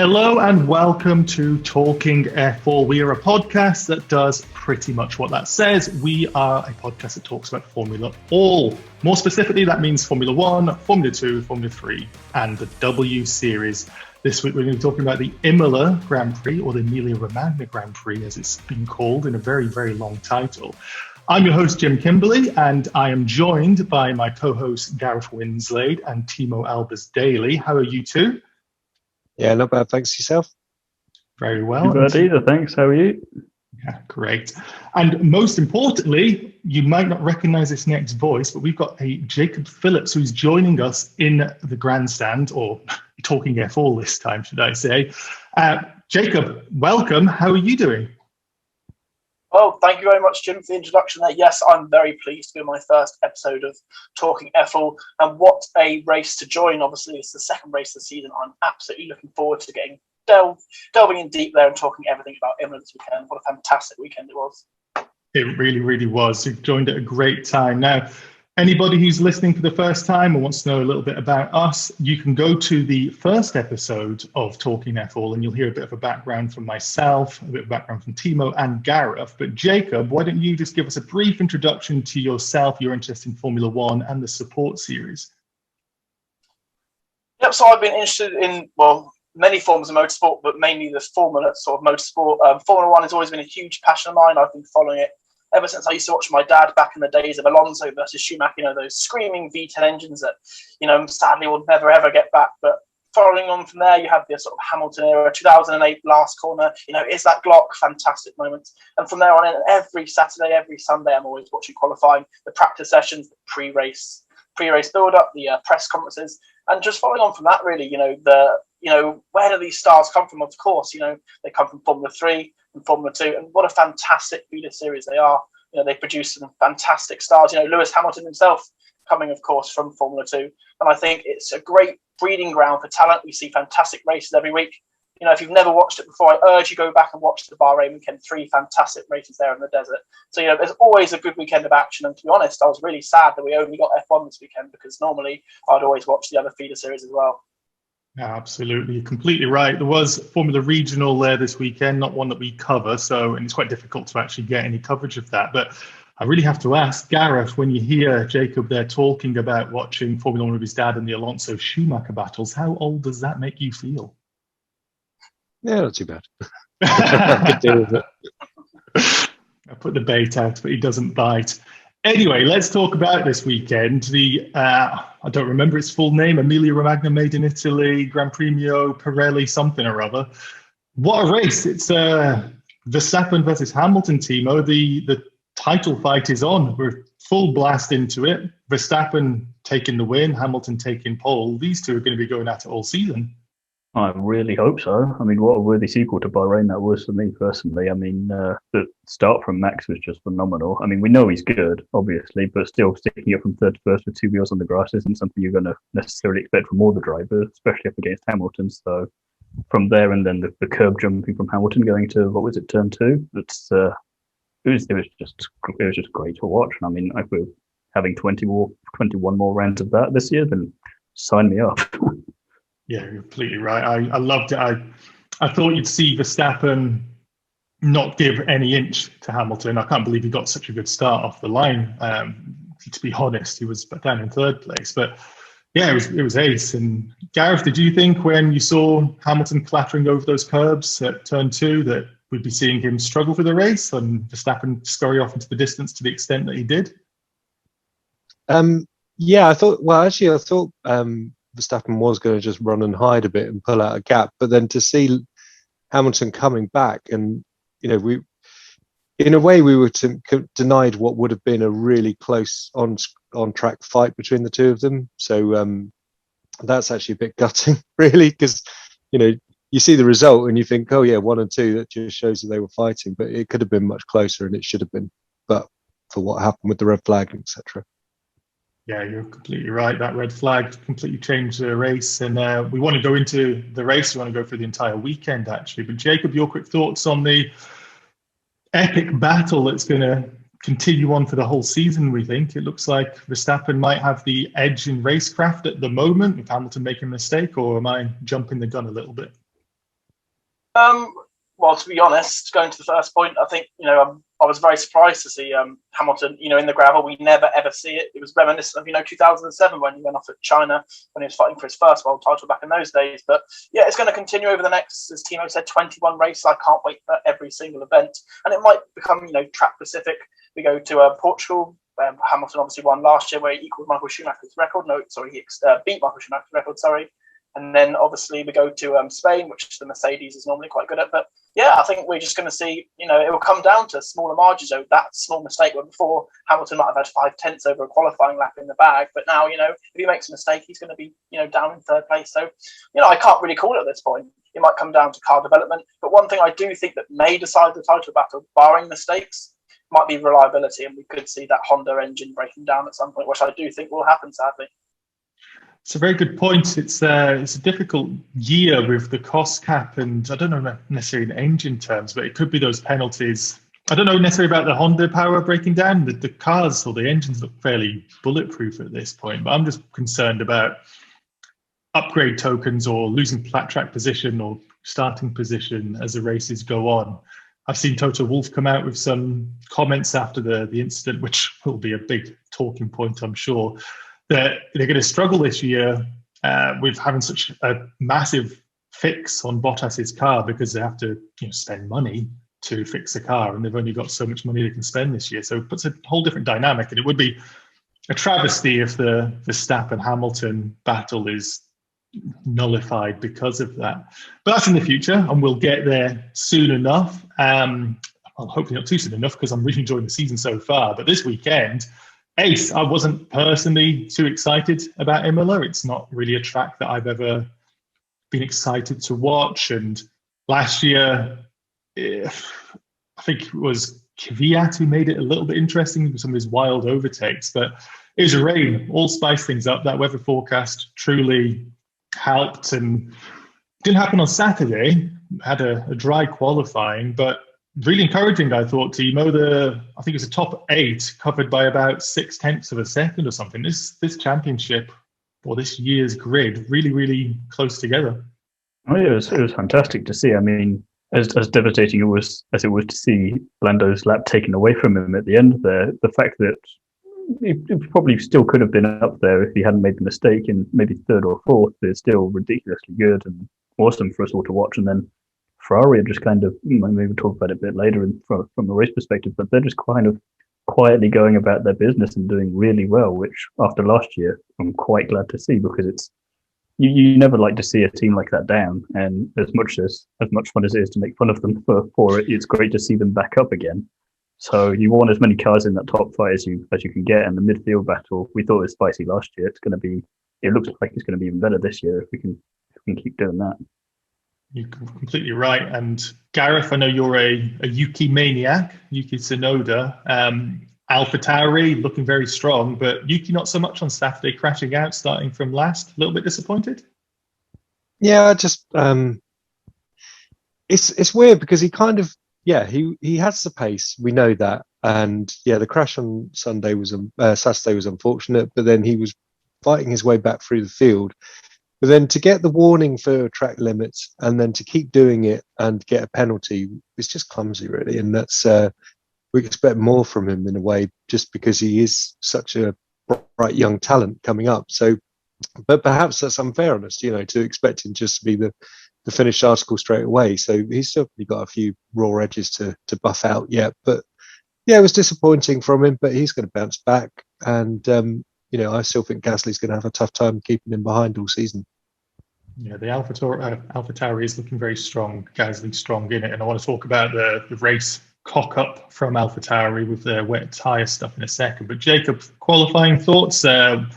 Hello and welcome to Talking F4. We are a podcast that does pretty much what that says. We are a podcast that talks about Formula All. More specifically, that means Formula 1, Formula 2, Formula 3, and the W Series. This week we're going to be talking about the Imola Grand Prix, or the Emilia Romagna Grand Prix, as it's been called in a very, very long title. I'm your host, Jim Kimberley, and I am joined by my co-hosts Gareth Winslade and Thiemo Albers-Daly. How are you two? Yeah, not bad. Thanks. Yourself? Very well. Not bad either. Thanks. How are you? Yeah, great. And most importantly, you might not recognize this next voice, but we've got a Jacob Phillips who's joining us in the grandstand, or Talking F4 this time, should I say. Jacob, welcome. How are you doing? Well, thank you very much, Jim, for the introduction there. Yes, I'm very pleased to be my first episode of Talking F1, and what a race to join. Obviously, it's the second race of the season. I'm absolutely looking forward to getting delving in deep there and talking everything about Imola this weekend. What a fantastic weekend it was. It really, really was. You've joined at a great time. Now, anybody who's listening for the first time or wants to know a little bit about us, you can go to the first episode of Talking F1 and you'll hear a bit of a background from myself, a bit of background from Thiemo and Gareth. But Jacob, why don't you just give us a brief introduction to yourself, your interest in Formula 1 and the support series? Yep, so I've been interested in, many forms of motorsport, but mainly the Formula sort of motorsport. Formula 1 has always been a huge passion of mine. I've been following it ever since I used to watch my dad back in the days of Alonso versus Schumacher, those screaming V10 engines that, sadly will never ever get back. But following on from there, you have the sort of Hamilton era, 2008 last corner, is that Glock, fantastic moments. And from there on in, every Saturday, every Sunday, I'm always watching qualifying, the practice sessions, the pre-race build-up, the press conferences, and just following on from that, really, where do these stars come from? Of course, they come from Formula 3 and Formula 2, and what a fantastic feeder series they are. They produce some fantastic stars. Lewis Hamilton himself coming, of course, from Formula 2, and I think it's a great breeding ground for talent. We see fantastic races every week. If you've never watched it before, I urge you go back and watch the Bahrain weekend. 3 fantastic races there in the desert. So, there's always a good weekend of action. And to be honest, I was really sad that we only got F1 this weekend, because normally I'd always watch the other feeder series as well. Yeah, absolutely. You're completely right. There was Formula Regional there this weekend, not one that we cover. And it's quite difficult to actually get any coverage of that. But I really have to ask, Gareth, when you hear Jacob there talking about watching Formula 1 with his dad and the Alonso Schumacher battles, how old does that make you feel? Yeah, not too bad. I could deal with it. I put the bait out, but he doesn't bite. Anyway, let's talk about this weekend. I don't remember its full name, Emilia Romagna Made in Italy, Gran Premio Pirelli something or other. What a race. It's Verstappen versus Hamilton, Thiemo. The title fight is on. We're full blast into it. Verstappen taking the win, Hamilton taking pole. These two are going to be going at it all season. I really hope so. I mean, what a worthy sequel to Bahrain that was for me personally. I mean, the start from Max was just phenomenal. I mean, we know he's good, obviously, but still sticking it from third to first with 2 wheels on the grass isn't something you're going to necessarily expect from all the drivers, especially up against Hamilton. So from there, and then the curb jumping from Hamilton going to, turn 2? It was just great to watch. And I mean, if we're having 21 more rounds of that this year, then sign me up. Yeah, you're completely right. I loved it. I thought you'd see Verstappen not give any inch to Hamilton. I can't believe he got such a good start off the line. To be honest, he was down in third place. But yeah, it was ace. And Gareth, did you think when you saw Hamilton clattering over those curbs at turn 2 that we'd be seeing him struggle for the race and Verstappen scurry off into the distance to the extent that he did? Yeah, I thought Verstappen was going to just run and hide a bit and pull out a gap, but then to see Hamilton coming back, and we were denied what would have been a really close on track fight between the two of them. So that's actually a bit gutting, really, because you see the result and you think, oh yeah, 1 and 2, that just shows that they were fighting, but it could have been much closer, and it should have been, but for what happened with the red flag, etc. Yeah, you're completely right. That red flag completely changed the race. And we want to go into the race. We want to go through the entire weekend, actually. But Jacob, your quick thoughts on the epic battle that's going to continue on for the whole season, we think. It looks like Verstappen might have the edge in racecraft at the moment, with Hamilton making a mistake, or am I jumping the gun a little bit? Well, to be honest, going to the first point, I think, I was very surprised to see Hamilton, in the gravel. We never, ever see it. It was reminiscent of, 2007 when he went off at China, when he was fighting for his first world title back in those days. But yeah, it's going to continue over the next, as Thiemo said, 21 races. I can't wait for every single event. And it might become, track specific. We go to Portugal. Hamilton obviously won last year where he equaled Michael Schumacher's record. He beat Michael Schumacher's record, And then obviously we go to Spain, which the Mercedes is normally quite good at. But yeah, I think we're just going to see, it will come down to smaller margins. So that small mistake where before Hamilton might have had 5/10 over a qualifying lap in the bag. But now, if he makes a mistake, he's going to be, down in third place. So, I can't really call it at this point. It might come down to car development. But one thing I do think that may decide the title battle, barring mistakes, might be reliability. And we could see that Honda engine breaking down at some point, which I do think will happen, sadly. It's a very good point. It's a difficult year with the cost cap, and I don't know necessarily in engine terms, but it could be those penalties. I don't know necessarily about the Honda power breaking down. The cars or the engines look fairly bulletproof at this point, but I'm just concerned about upgrade tokens or losing flat track position or starting position as the races go on. I've seen Toto Wolff come out with some comments after the incident, which will be a big talking point, I'm sure, that they're going to struggle this year with having such a massive fix on Bottas's car because they have to spend money to fix a car, and they've only got so much money they can spend this year. So it puts a whole different dynamic, and it would be a travesty if the Verstappen-Hamilton battle is nullified because of that. But that's in the future, and we'll get there soon enough. Well, hopefully not too soon enough, because I'm really enjoying the season so far. But this weekend, Ace, I wasn't personally too excited about Imola. It's not really a track that I've ever been excited to watch. And last year, I think it was Kvyat who made it a little bit interesting with some of his wild overtakes. But it was rain, all spiced things up. That weather forecast truly helped, and didn't happen on Saturday. Had a dry qualifying, but really encouraging, I thought. Thiemo, I think it was a top 8 covered by about 0.6 of a second or something. This championship or this year's grid really, really close together. Oh, yeah, it was fantastic to see. I mean, as devastating as it was to see Lando's lap taken away from him at the end there, the fact that it probably still could have been up there if he hadn't made the mistake in maybe third or fourth, but it's still ridiculously good and awesome for us all to watch. And then Ferrari are just kind of, maybe we'll talk about it a bit later from the race perspective, but they're just kind of quietly going about their business and doing really well, which after last year, I'm quite glad to see, because it's, you never like to see a team like that down. And as much fun as it is to make fun of them for it, it's great to see them back up again. So you want as many cars in that top 5 as you can get, and the midfield battle, we thought it was spicy last year. It looks like it's going to be even better this year if we can keep doing that. You're completely right. And Gareth, I know you're a Yuki maniac, Yuki Tsunoda. AlphaTauri looking very strong, but Yuki not so much on Saturday, crashing out, starting from last. A little bit disappointed? Yeah, just it's weird because he kind of, he has the pace. We know that, and the crash on Saturday was unfortunate. But then he was fighting his way back through the field. But then to get the warning for track limits and then to keep doing it and get a penalty, it's just clumsy, really. And that's we expect more from him in a way, just because he is such a bright young talent coming up. So, but perhaps that's unfair on us, to expect him just to be the finished article straight away. So he's certainly got a few raw edges to buff out yet. But it was disappointing from him, but he's going to bounce back. And I still think Gasly's going to have a tough time keeping him behind all season. Yeah, the AlphaTauri is looking very strong. Gasly's strong in it, and I want to talk about the race cock-up from AlphaTauri with their wet tyre stuff in a second. But Jacob, qualifying thoughts? The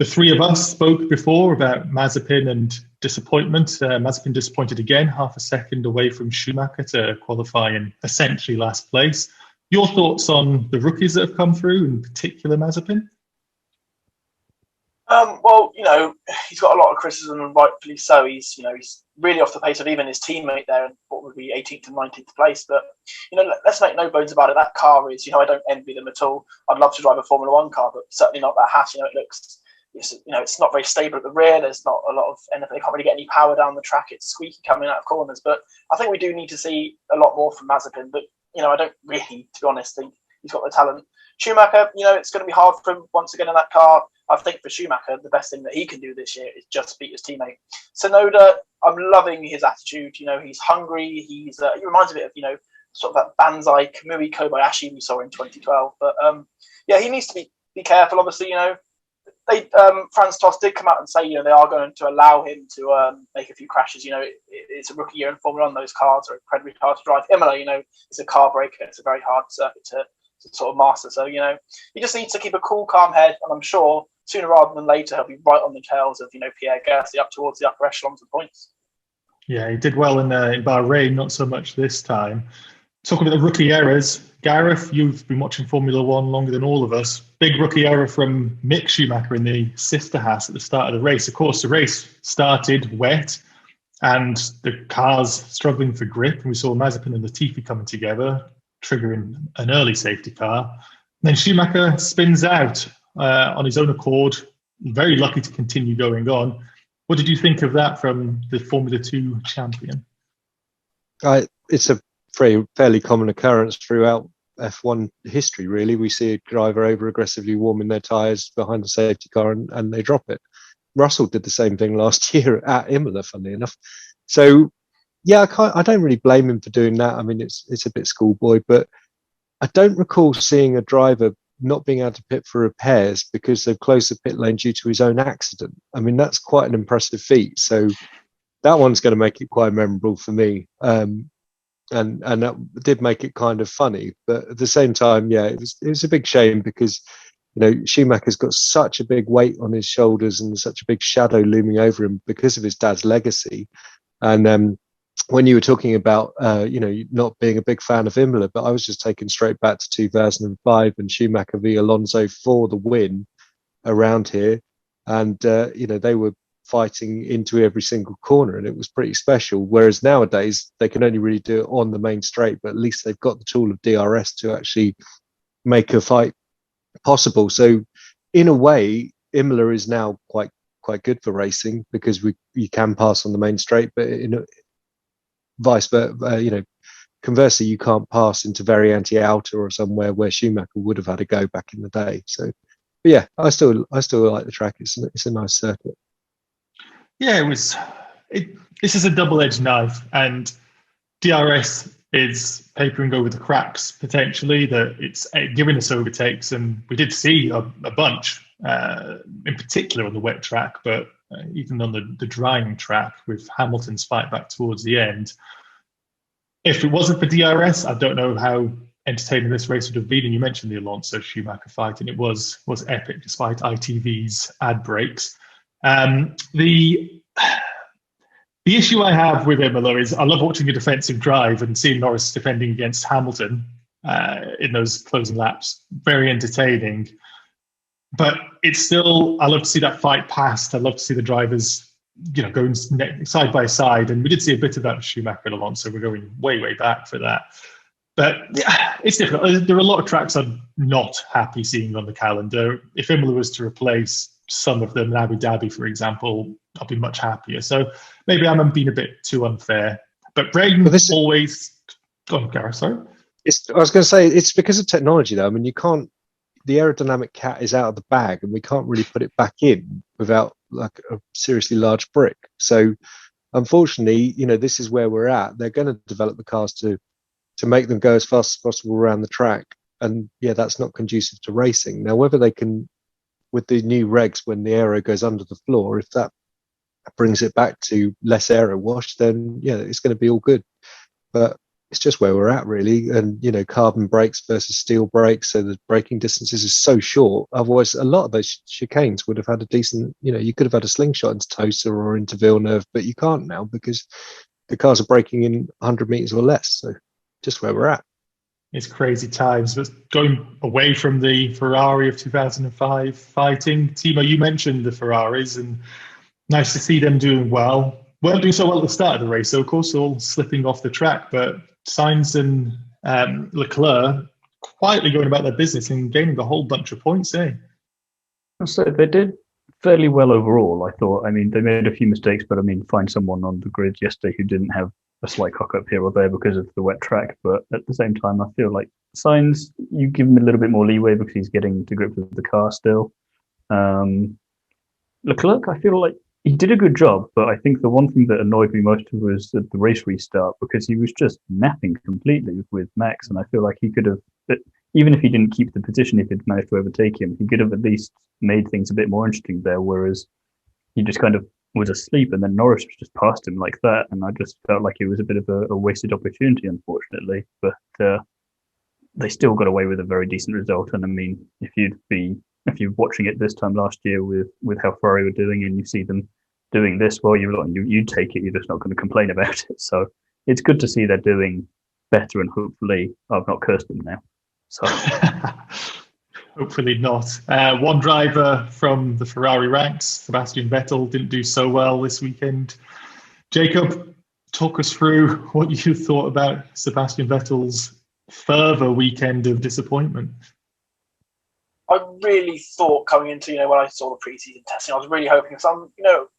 three of us spoke before about Mazepin and disappointment. Mazepin disappointed again, half a second away from Schumacher to qualify in essentially last place. Your thoughts on the rookies that have come through, in particular Mazepin? Well, he's got a lot of criticism, and rightfully so. He's really off the pace of even his teammate there, in what would be 18th and 19th place. But, let's make no bones about it. That car is, I don't envy them at all. I'd love to drive a Formula One car, but certainly not that Haas. It looks, it's not very stable at the rear. There's not a lot of anything. They can't really get any power down the track. It's squeaky coming out of corners. But I think we do need to see a lot more from Mazepin. But I don't really, to be honest, think he's got the talent. Schumacher, it's going to be hard for him once again in that car. I think for Schumacher, the best thing that he can do this year is just beat his teammate. Tsunoda, I'm loving his attitude. He's hungry. He reminds me of, sort of that Banzai Kamui Kobayashi we saw in 2012. But he needs to be careful. Obviously, Franz Tost did come out and say, they are going to allow him to make a few crashes. It's a rookie year in Formula 1. Those cars are incredibly hard to drive. Imola, it's a car breaker. It's a very hard circuit to sort of master. So, he just needs to keep a cool, calm head. And I'm sure sooner rather than later, he'll be right on the tails of, Pierre Gasly up towards the upper echelons of points. Yeah, he did well in Bahrain, not so much this time. Talking about the rookie errors, Gareth, you've been watching Formula One longer than all of us. Big rookie error from Mick Schumacher in the sister Haas at the start of the race. Of course, the race started wet and the cars struggling for grip. And we saw Mazepin and Latifi coming together, triggering an early safety car. And then Schumacher spins out on his own accord, very lucky to continue going on. What did you think of that from the Formula 2 champion? It's a fairly common occurrence throughout F1 history, really. We see a driver over aggressively warming their tyres behind the safety car and they drop it. Russell did the same thing last year at Imola, funnily enough. So, yeah, I don't really blame him for doing that. I mean, it's a bit schoolboy, but I don't recall seeing a driver not being able to pit for repairs because they've closed the pit lane due to his own accident. I mean, that's quite an impressive feat. So that one's going to make it quite memorable for me. And that did make it kind of funny, but at the same time, yeah, it was a big shame because Schumacher's got such a big weight on his shoulders and such a big shadow looming over him because of his dad's legacy. And when you were talking about not being a big fan of Imola, but I was just taken straight back to 2005 and Schumacher v Alonso for the win around here, and they were fighting into every single corner and it was pretty special, whereas nowadays they can only really do it on the main straight, but at least they've got the tool of DRS to actually make a fight possible. So in a way Imola is now quite good for racing because you can pass on the main straight, but vice versa, conversely you can't pass into Variante Outer or somewhere where Schumacher would have had to go back in the day. So but yeah, I still like the track. It's a nice circuit. Yeah, this is a double-edged knife, and DRS is papering over the cracks potentially that it's giving us overtakes, and we did see a bunch, in particular on the wet track, but even on the drying track with Hamilton's fight back towards the end. If it wasn't for DRS, I don't know how entertaining this race would have been. And you mentioned the Alonso Schumacher fight, and it was epic despite ITV's ad breaks. The issue I have with Imola is I love watching a defensive drive and seeing Norris defending against Hamilton in those closing laps. Very entertaining. But it's still, I love to see that fight past. I love to see the drivers, going side by side. And we did see a bit of that with Schumacher and Alonso. We're going way, way back for that. But yeah, it's difficult. There are a lot of tracks I'm not happy seeing on the calendar. If Imola was to replace some of them in Abu Dhabi, for example, I'll be much happier. So maybe I'm being a bit too unfair. But Braden always... Go on, Gareth, sorry. I was going to say, it's because of technology, though. I mean, you can't... The aerodynamic cat is out of the bag and we can't really put it back in without like a seriously large brick. So unfortunately, this is where we're at. They're going to develop the cars to make them go as fast as possible around the track. And yeah, that's not conducive to racing. Now, whether they can, with the new regs, when the aero goes under the floor, if that brings it back to less aero wash, then yeah, it's going to be all good. But it's just where we're at, really. And carbon brakes versus steel brakes, so the braking distances are so short. Otherwise, a lot of those chicanes would have had a decent, you could have had a slingshot into Tosa or into Villeneuve, but you can't now because the cars are braking in 100 meters or less. So just where we're at. It's crazy times. But going away from the Ferrari of 2005 fighting, Thiemo, you mentioned the Ferraris, and nice to see them doing well. Weren't doing so well at the start of the race, so of course all slipping off the track, but Sainz and Leclerc quietly going about their business and gaining a whole bunch of points, eh? So they did fairly well overall, I thought. I mean, they made a few mistakes, but I mean, find someone on the grid yesterday who didn't have a slight cock up here or there because of the wet track. But at the same time, I feel like Sainz, you give him a little bit more leeway because he's getting to grips with the car still. Leclerc, I feel like he did a good job, but I think the one thing that annoyed me most was at the race restart because he was just napping completely with Max, and I feel like he could have, even if he didn't keep the position, if he'd managed to overtake him, he could have at least made things a bit more interesting there, whereas he just kind of was asleep and then Norris just passed him like that, and I just felt like it was a bit of a wasted opportunity, unfortunately, but they still got away with a very decent result, and I mean, if you're watching it this time last year with how Ferrari were doing and you see them doing this, well, you take it, you're just not going to complain about it. So it's good to see they're doing better, and hopefully I've not cursed them now. So hopefully not. One driver from the Ferrari ranks, Sebastian Vettel, didn't do so well this weekend. Jacob, talk us through what you thought about Sebastian Vettel's further weekend of disappointment. I really thought coming into, when I saw the pre-season testing, I was really hoping, because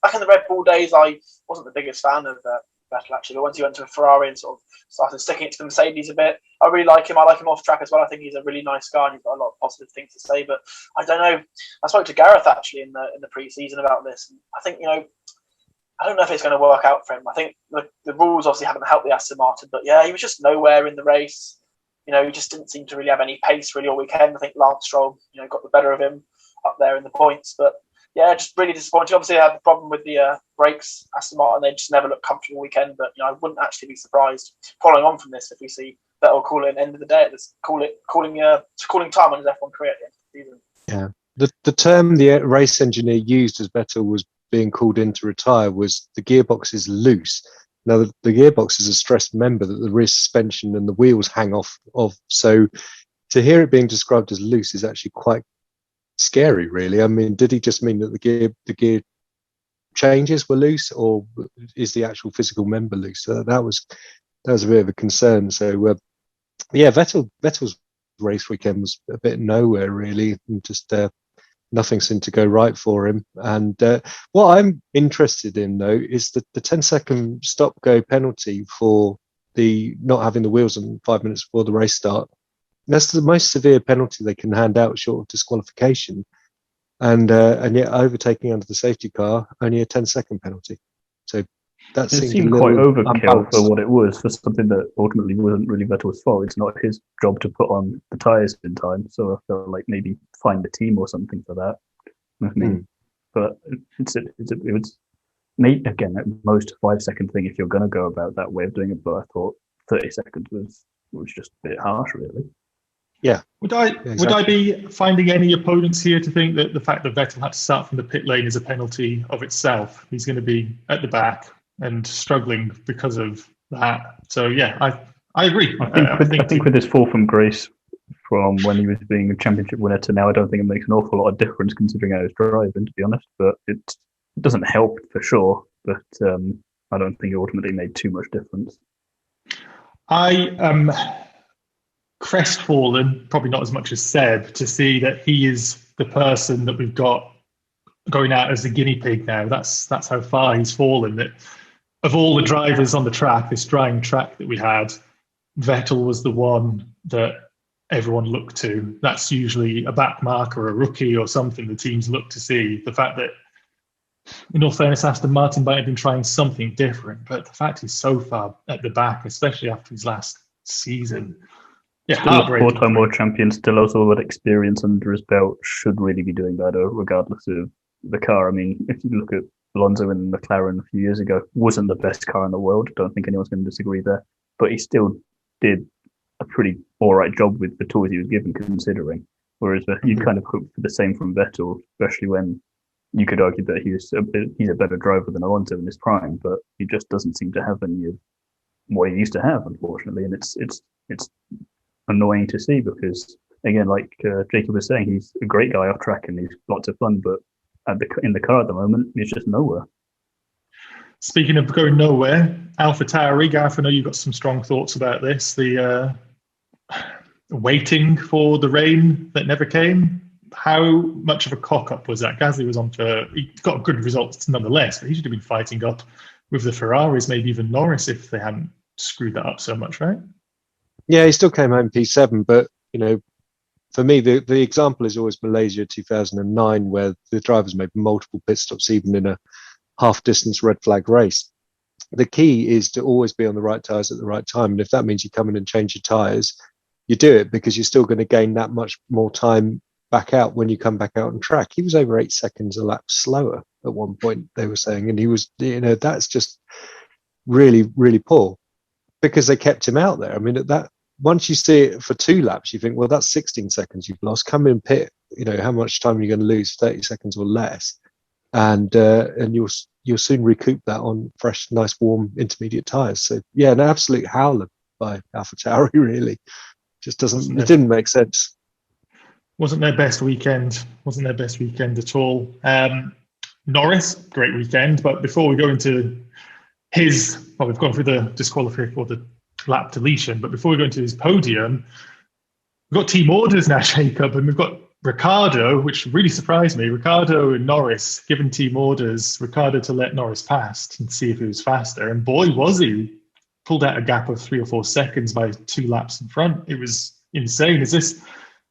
back in the Red Bull days, I wasn't the biggest fan of Vettel, actually, but once he went to a Ferrari and sort of started sticking it to the Mercedes a bit, I really like him. I like him off track as well. I think he's a really nice guy and he's got a lot of positive things to say, but I don't know. I spoke to Gareth, actually, in the pre-season about this, and I think, I don't know if it's going to work out for him. I think the rules obviously haven't helped the Aston Martin, but yeah, he was just nowhere in the race. He just didn't seem to really have any pace really all weekend. I think Lance Stroll, got the better of him up there in the points. But yeah, just really disappointing. Obviously, I had the problem with the brakes. Aston Martin, they just never looked comfortable all weekend. But I wouldn't actually be surprised following on from this if we see Vettel call it at the end of the day at this calling time on his F1 career at the end of the season. Yeah, the term the race engineer used as Vettel was being called in to retire was the gearbox is loose. Now, the gearbox is a stressed member that the rear suspension and the wheels hang off of. So to hear it being described as loose is actually quite scary, really. I mean, did he just mean that the gear changes were loose, or is the actual physical member loose? So that was a bit of a concern. So, yeah, Vettel's race weekend was a bit nowhere, really, and just nothing seemed to go right for him. And what I'm interested in, though, is the 10-second stop-go penalty for the not having the wheels on 5 minutes before the race start. That's the most severe penalty they can hand out short of disqualification. And yet overtaking under the safety car, only a 10-second penalty. So that seemed quite overkill for what it was, for something that ultimately wasn't really Vettel's fault. It's not his job to put on the tyres in time, so I felt like maybe find the team or something for that. I mean, but it was maybe again at most a 5-second thing if you're going to go about that way of doing it. But I thought 30 seconds was just a bit harsh, really. Yeah. Would I be finding any opponents here to think that the fact that Vettel had to start from the pit lane is a penalty of itself? He's going to be at the back and struggling because of that. So yeah, I agree. I think with his fall from grace from when he was being a championship winner to now, I don't think it makes an awful lot of difference considering how he's driving, to be honest. But it doesn't help for sure. But I don't think it ultimately made too much difference. I am crestfallen, probably not as much as Seb, to see that he is the person that we've got going out as a guinea pig now. That's how far he's fallen. That of all the drivers on the track, this drying track that we had, Vettel was the one that everyone looked to. That's usually a back mark or a rookie or something the teams look to see. The fact that, in all fairness, Aston Martin might have been trying something different, but the fact he's so far at the back, especially after his last season, yeah, heartbreaking. Four-time world champion, still also with experience under his belt, should really be doing better regardless of the car. I mean, if you look at Alonso in McLaren a few years ago, wasn't the best car in the world. Don't think anyone's going to disagree there. But he still did a pretty all right job with the tools he was given, considering. Whereas you'd kind of hope for the same from Vettel, especially when you could argue that he's a better driver than Alonso in his prime, but he just doesn't seem to have any of what he used to have, unfortunately. And it's annoying to see because, again, like Jacob was saying, he's a great guy off track and he's lots of fun, but in the car at the moment, he's just nowhere. Speaking of going nowhere, AlphaTauri, Gareth, I know you've got some strong thoughts about this. The waiting for the rain that never came. how much of a cock-up was that? Gasly was he got good results nonetheless, but he should have been fighting up with the Ferraris, maybe even Norris, if they hadn't screwed that up so much, right? Yeah, he still came home P7, but, for me, the example is always Malaysia 2009, where the drivers made multiple pit stops, even in a half-distance red flag race. The key is to always be on the right tyres at the right time. And if that means you come in and change your tyres, you do it, because you're still going to gain that much more time back out when you come back out on track. He was over 8 seconds a lap slower at one point, they were saying. And he was, that's just really, really poor, because they kept him out there. I mean, once you see it for 2 laps, you think, well, that's 16 seconds you've lost. Come in pit, how much time are you going to lose? 30 seconds or less. And you'll soon recoup that on fresh, nice, warm, intermediate tyres. So, yeah, an absolute howler by AlphaTauri, really. Just it didn't make sense. Wasn't their best weekend. Wasn't their best weekend at all. Norris, great weekend. But before we go into we've gone through the disqualification or the lap deletion, but before we go into his podium, we've got team orders now, Jacob, and we've got Ricciardo, which really surprised me. Ricciardo and Norris given team orders, Ricciardo to let Norris pass and see if he was faster. And boy, was he. Pulled out a gap of 3 or 4 seconds by 2 laps in front. It was insane. Is this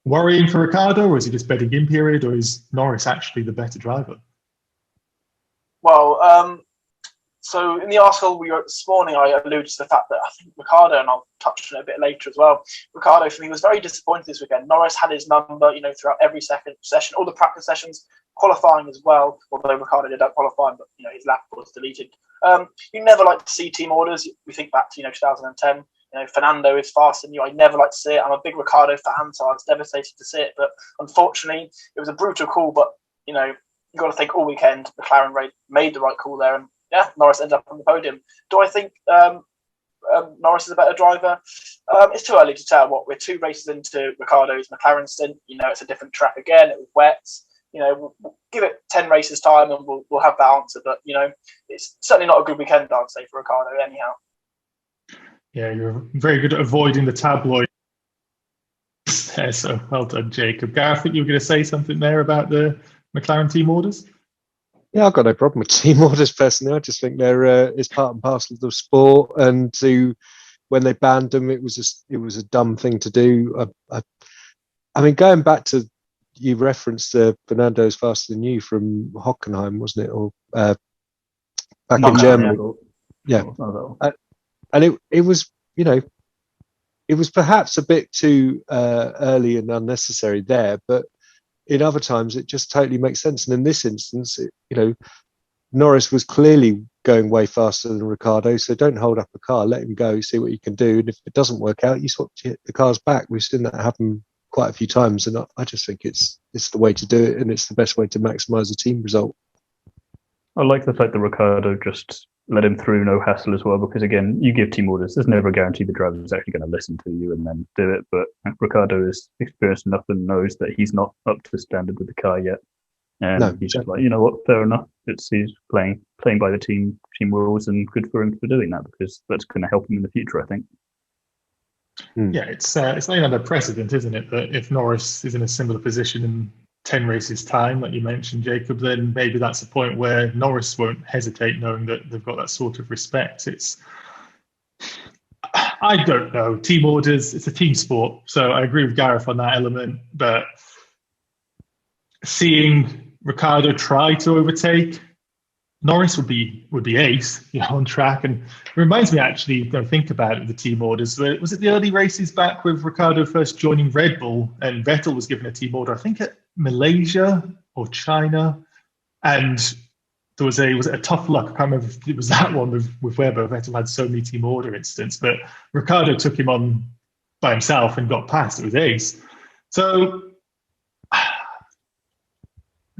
worrying for Ricciardo, or is he just betting in period, or is Norris actually the better driver? Well, so in the article we wrote this morning, I alluded to the fact that I think Ricciardo, and I'll touch on it a bit later as well, Ricciardo, for me, was very disappointed this weekend. Norris had his number, throughout every second session, all the practice sessions, qualifying as well, although Ricciardo did qualify, but, his lap was deleted. You never like to see team orders. We think back to, 2010, Fernando is faster than you. I never like to see it. I'm a big Ricciardo fan, so I was devastated to see it. But unfortunately, it was a brutal call, but, you've got to think all weekend, McLaren made the right call there, and yeah, Norris ended up on the podium. Do I think Norris is a better driver? It's too early to tell. We're 2 races into Ricciardo's McLaren stint. It's a different track again. It was wet. We'll give it 10 races time and we'll have that answer. But, it's certainly not a good weekend, I'd say, for Ricciardo anyhow. Yeah, you're very good at avoiding the tabloid. So well done, Jacob. Gareth, I think you were going to say something there about the McLaren team orders? Yeah, I've got no problem with team orders personally. I just think they're it's part and parcel of the sport, and when they banned them, it was a dumb thing to do. I mean, going back to, you referenced Fernando's faster than you from Hockenheim, wasn't it, or back in Germany? Yeah, and it was it was perhaps a bit too early and unnecessary there, but in other times, it just totally makes sense. And in this instance, Norris was clearly going way faster than Ricciardo. So don't hold up a car, let him go, see what you can do. And if it doesn't work out, you swap the cars back. We've seen that happen quite a few times. And I just think it's the way to do it. And it's the best way to maximise the team result. I like the fact that Ricciardo just let him through, no hassle as well, because again, you give team orders, there's never a guarantee the driver is actually going to listen to you and then do it. But Ricciardo is experienced enough and knows that he's not up to standard with the car yet. And he's just like, you know what, fair enough. He's playing by the team rules, and good for him for doing that, because that's going to help him in the future, I think. Yeah, it's laying under precedent, isn't it, that if Norris is in a similar position in 10 races time, like you mentioned, Jacob, then maybe that's a point where Norris won't hesitate, knowing that they've got that sort of respect. I don't know, team orders, it's a team sport, so I agree with Gareth on that element, but seeing Ricciardo try to overtake Norris would be ace, on track. And it reminds me, actually, don't think about it, the team orders. Was it the early races back with Ricciardo first joining Red Bull, and Vettel was given a team order, I think at Malaysia or China, and there was a tough luck. I can't remember if it was that one with Webber. Vettel had so many team order incidents, but Ricciardo took him on by himself and got past. It was ace. So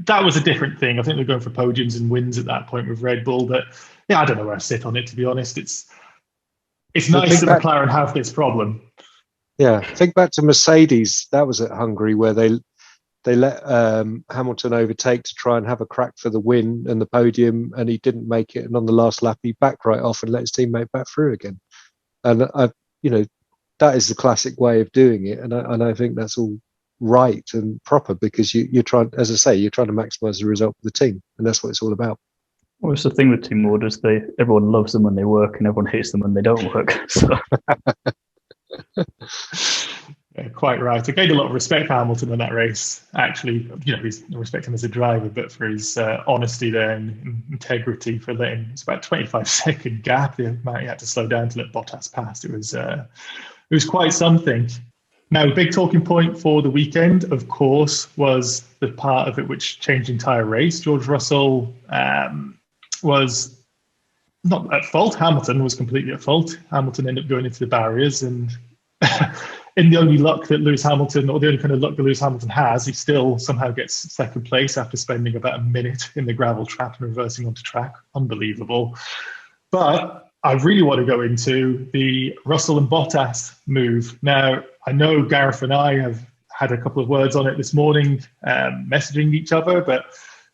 that was a different thing. I think they're going for podiums and wins at that point with Red Bull. But yeah, I don't know where I sit on it, to be honest. It's nice that McLaren have this problem. Yeah, think back to Mercedes. That was at Hungary, where they let Hamilton overtake to try and have a crack for the win and the podium, and he didn't make it. And on the last lap, he backed right off and let his teammate back through again. And that is the classic way of doing it. And I think that's all right and proper, because you're trying, as I say, you're trying to maximise the result for the team, and that's what it's all about. Well, it's the thing with team orders. Everyone loves them when they work, and everyone hates them when they don't work. So. Yeah, quite right. I gained a lot of respect for Hamilton in that race. Actually, he's respect him as a driver, but for his honesty there and integrity for letting it's about 25-second gap. The amount he had to slow down to let Bottas pass. It was quite something. Now, big talking point for the weekend, of course, was the part of it which changed the entire race. George Russell was not at fault. Hamilton was completely at fault. Hamilton ended up going into the barriers, and in the only luck that Lewis Hamilton, or the only kind of luck that Lewis Hamilton has, he still somehow gets second place after spending about a minute in the gravel trap and reversing onto track. Unbelievable. But I really want to go into the Russell and Bottas move. Now, I know Gareth and I have had a couple of words on it this morning, messaging each other, but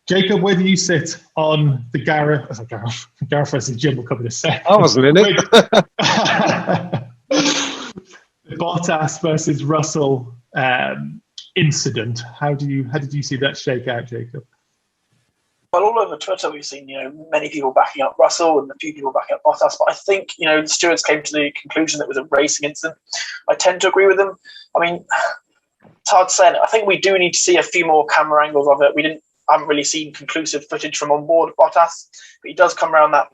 Jacob, where do you sit on the Gareth versus Jim will come in a sec. I wasn't in it. The Bottas versus Russell incident. How did you see that shake out, Jacob? Well, all over Twitter, we've seen many people backing up Russell and a few people backing up Bottas. But I think the stewards came to the conclusion that it was a racing incident. I tend to agree with them. I mean, it's hard to say. I think we do need to see a few more camera angles of it. I haven't really seen conclusive footage from on board Bottas, but he does come around that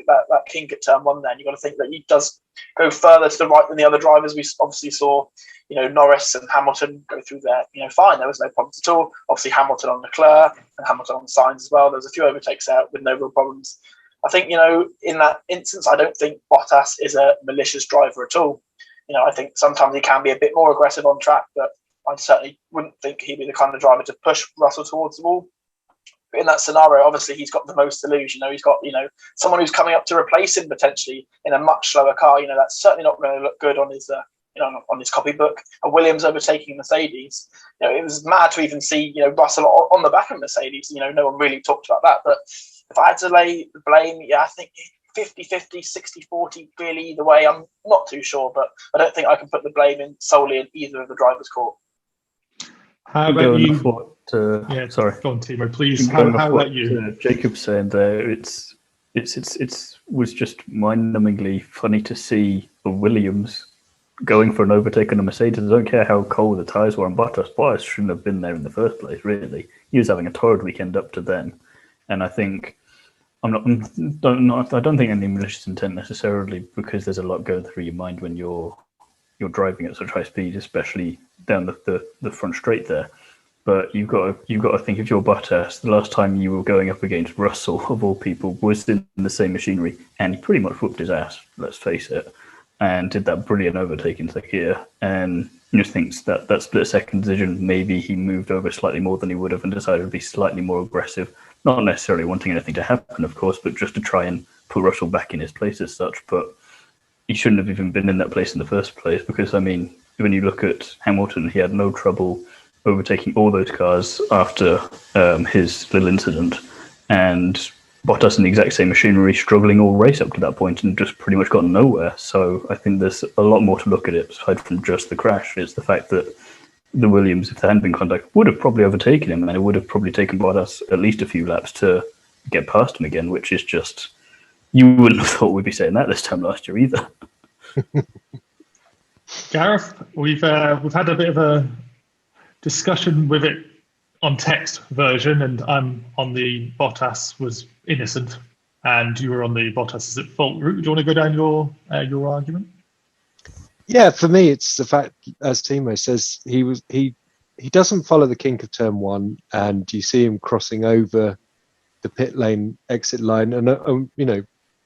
kink at turn one. Then you've got to think that he does go further to the right than the other drivers. We obviously saw, Norris and Hamilton go through there, fine. There was no problems at all. Obviously Hamilton on Leclerc and Hamilton on Sainz as well. There was a few overtakes out with no real problems. I think, in that instance, I don't think Bottas is a malicious driver at all. I think sometimes he can be a bit more aggressive on track, but I certainly wouldn't think he'd be the kind of driver to push Russell towards the wall. But in that scenario, obviously, he's got the most to lose. He's got, someone who's coming up to replace him potentially in a much slower car. That's certainly not going to look good on his, on his copybook. And Williams overtaking Mercedes. It was mad to even see, Russell on the back of Mercedes. No one really talked about that. But if I had to lay the blame, I think 50-50, 60-40, really either way. I'm not too sure, but I don't think I can put the blame solely in either of the drivers' court. How about you? Sorry. Go on, Thiemo, please. How about you? Jacob saying there, it was just mind-numbingly funny to see the Williams going for an overtake on a Mercedes. I don't care how cold the tyres were on Bottas. Bottas shouldn't have been there in the first place, really. He was having a torrid weekend up to then. And I think, I don't think any malicious intent necessarily, because there's a lot going through your mind when you're driving at such high speed, especially down the front straight there. But you've got to think, if you're Bottas, the last time you were going up against Russell, of all people, was in the same machinery, and he pretty much whooped his ass, let's face it, and did that brilliant overtake into Sakir. And just thinks that split-second decision, maybe he moved over slightly more than he would have and decided to be slightly more aggressive, not necessarily wanting anything to happen, of course, but just to try and put Russell back in his place as such. But he shouldn't have even been in that place in the first place, because, I mean, when you look at Hamilton, he had no trouble overtaking all those cars after his little incident, and Bottas in the exact same machinery, struggling all race up to that point and just pretty much got nowhere. So I think there's a lot more to look at it aside from just the crash. It's the fact that the Williams, if there hadn't been contact, would have probably overtaken him, and it would have probably taken Bottas at least a few laps to get past him again, which is just, you wouldn't have thought we'd be saying that this time last year either. Gareth, we've had a bit of a discussion with it on text version, and I'm on the Bottas was innocent, and you were on the Bottas is at fault route. Do you want to go down your argument? Yeah, for me, it's the fact, as Thiemo says, he doesn't follow the kink of turn one, and you see him crossing over the pit lane exit line, and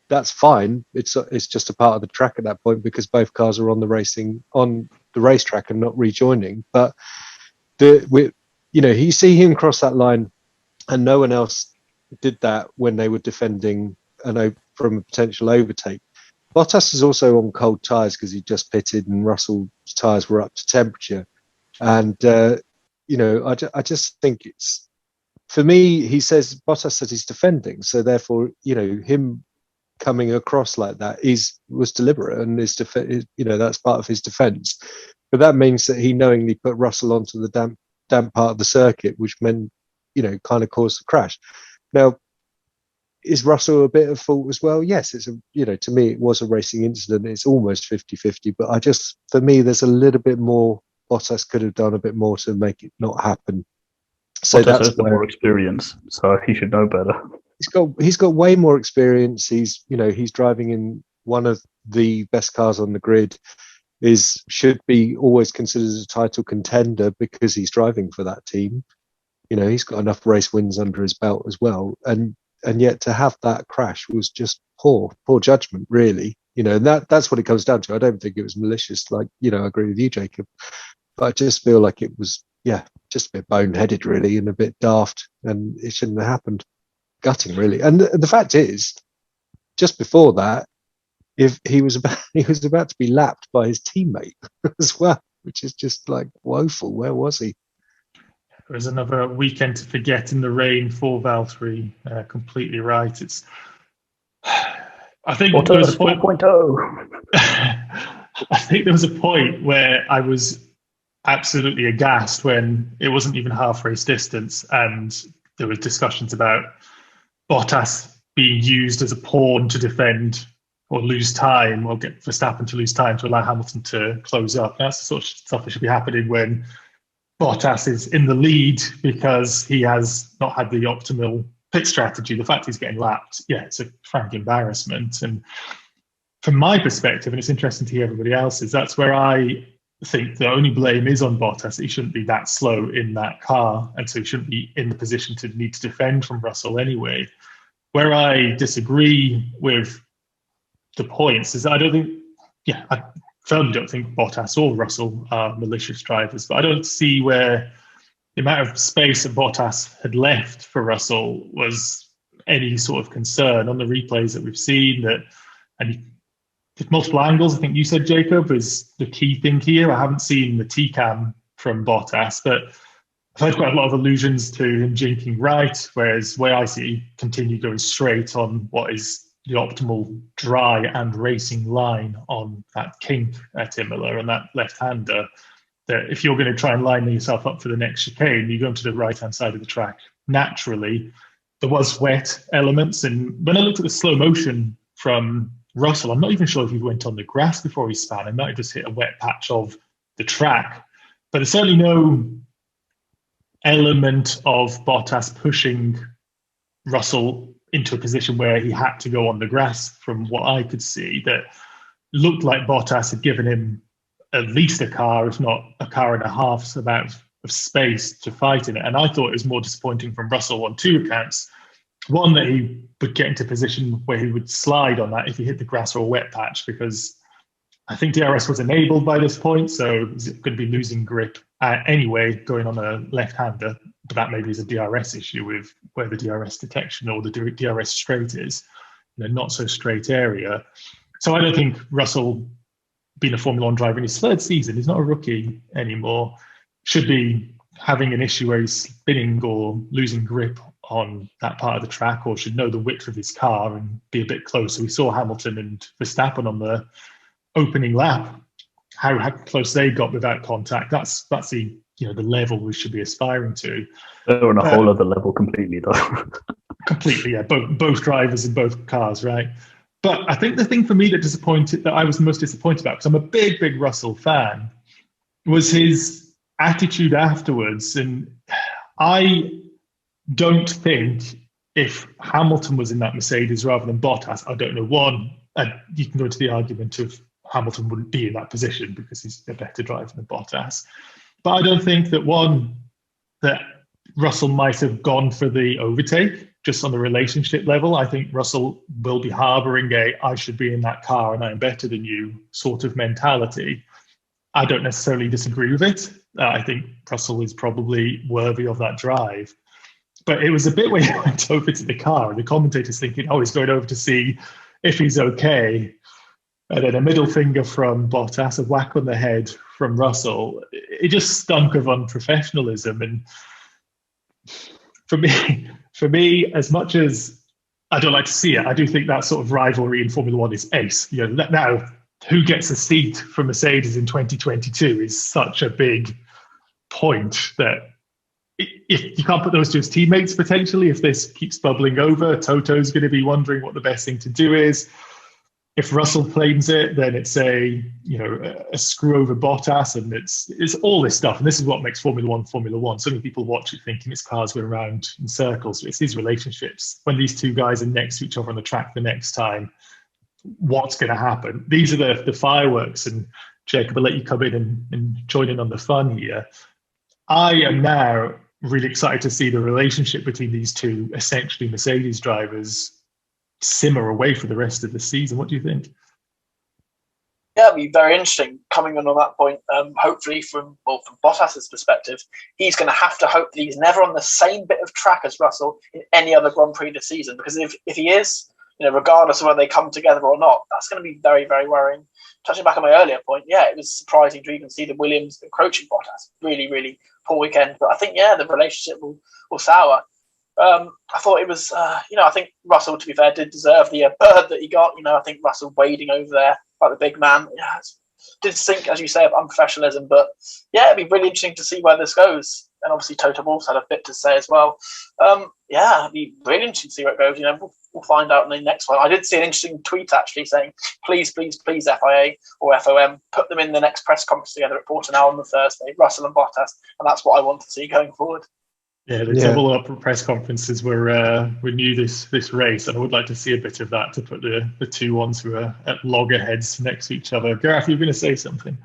that's fine. It's just a part of the track at that point, because both cars are on the racetrack and not rejoining. But you see him cross that line, and no one else did that when they were defending from a potential overtake. Bottas is also on cold tyres because he just pitted, and Russell's tyres were up to temperature. And I just think it's, for me, Bottas says he's defending, so therefore him coming across like that was deliberate, and that's part of his defence. But that means that he knowingly put Russell onto the damp damp part of the circuit, which meant, kind of caused the crash. Now, is Russell a bit of fault as well? Yes, it's to me, it was a racing incident. It's almost 50-50, but for me, there's a little bit more. Bottas could have done a bit more to make it not happen. So Bottas that's has the more experience, so he should know better. He's got way more experience. He's driving in one of the best cars on the grid. Should be always considered a title contender because he's driving for that team. He's got enough race wins under his belt as well, and yet to have that crash was just poor judgment, really. And that's what it comes down to. I don't think it was malicious. I agree with you, Jacob, but I just feel like it was, just a bit boneheaded, really, and a bit daft, and it shouldn't have happened. Gutting, really. And the fact is, just before that, if he was about to be lapped by his teammate as well, which is just woeful. Where was he? It was another weekend to forget in the rain for Valtteri. Completely right. I think there was a point. 4.0. I think there was a point where I was absolutely aghast when it wasn't even half race distance, and there was discussions about Bottas being used as a pawn to defend or lose time, or get Verstappen to lose time to allow Hamilton to close up. That's the sort of stuff that should be happening when Bottas is in the lead because he has not had the optimal pit strategy. The fact he's getting lapped, it's a frank embarrassment. And from my perspective, and it's interesting to hear everybody else's, that's where I think the only blame is on Bottas. He shouldn't be that slow in that car, and so he shouldn't be in the position to need to defend from Russell anyway. Where I disagree with the points is that I firmly don't think Bottas or Russell are malicious drivers, but I don't see where the amount of space that Bottas had left for Russell was any sort of concern on the replays that we've seen. And with multiple angles, I think you said, Jacob, is the key thing here. I haven't seen the T-cam from Bottas, but I've heard quite a lot of allusions to him jinking right, whereas where I see he continue going straight on what is the optimal dry and racing line on that kink at Imola and that left-hander, that if you're going to try and line yourself up for the next chicane, you go to the right-hand side of the track. Naturally, there was wet elements, and when I looked at the slow motion from Russell, I'm not even sure if he went on the grass before he span. It might have just hit a wet patch of the track, but there's certainly no element of Bottas pushing Russell into a position where he had to go on the grass. From what I could see, that looked like Bottas had given him at least a car, if not a car and a half's amount of space to fight in it. And I thought it was more disappointing from Russell on two accounts. One, that he would get into a position where he would slide on that if he hit the grass or a wet patch, because I think DRS was enabled by this point, so he's going to be losing grip anyway, going on a left-hander. But that maybe is a DRS issue with where the DRS detection or the DRS straight is, not so straight area. So I don't think Russell, being a Formula One driver in his third season, he's not a rookie anymore, should be having an issue where he's spinning or losing grip on that part of the track, or should know the width of his car and be a bit closer. We saw Hamilton and Verstappen on the opening lap, how close they got without contact. That's the the level we should be aspiring to. They're on a whole other level completely, though. Completely, yeah. Both drivers in both cars, right? But I think the thing for me that I was most disappointed about, because I'm a big Russell fan, was his attitude afterwards. And I don't think if Hamilton was in that Mercedes rather than Bottas, I don't know. One, you can go into the argument of Hamilton wouldn't be in that position because he's a better driver than Bottas. But I don't think that Russell might have gone for the overtake just on the relationship level. I think Russell will be harbouring I should be in that car and I'm better than you sort of mentality. I don't necessarily disagree with it. I think Russell is probably worthy of that drive. But it was a bit where he went over to the car and the commentator's thinking, he's going over to see if he's okay. And then a middle finger from Bottas, a whack on the head from Russell. It just stunk of unprofessionalism. And for me, as much as I don't like to see it, I do think that sort of rivalry in Formula One is ace. Now, who gets a seat for Mercedes in 2022 is such a big point that if you can't put those two as teammates, potentially, if this keeps bubbling over, Toto's going to be wondering what the best thing to do is. If Russell claims it, then it's a screw over Bottas, and it's all this stuff. And this is what makes Formula One Formula One. So many people watch it thinking it's cars going around in circles. It's these relationships. When these two guys are next to each other on the track the next time, what's going to happen? These are the fireworks. And Jacob, I'll let you come in and join in on the fun here. I am now really excited to see the relationship between these two essentially Mercedes drivers simmer away for the rest of the season. What do you think? Yeah, it'll be very interesting coming on that point. Hopefully, from Bottas's perspective, he's going to have to hope that he's never on the same bit of track as Russell in any other Grand Prix this season. Because if he is, regardless of whether they come together or not, that's going to be very, very worrying. Touching back on my earlier point, yeah, it was surprising to even see the Williams encroaching Bottas. Really, really poor weekend. But I think, the relationship will sour. I thought it was, I think Russell, to be fair, did deserve the bird that he got. I think Russell wading over there like the big man. Yeah, did think, as you say, of unprofessionalism. But yeah, it'd be really interesting to see where this goes. And obviously, Toto Wolff had a bit to say as well. It'd be really interesting to see where it goes. We'll find out in the next one. I did see an interesting tweet actually saying, please, FIA or FOM, put them in the next press conference together at Portimao on the Thursday, Russell and Bottas. And that's what I want to see going forward. Yeah, the double up press conferences were new this race, and I would like to see a bit of that to put the two ones who are at loggerheads next to each other. Gareth, you're going to say something?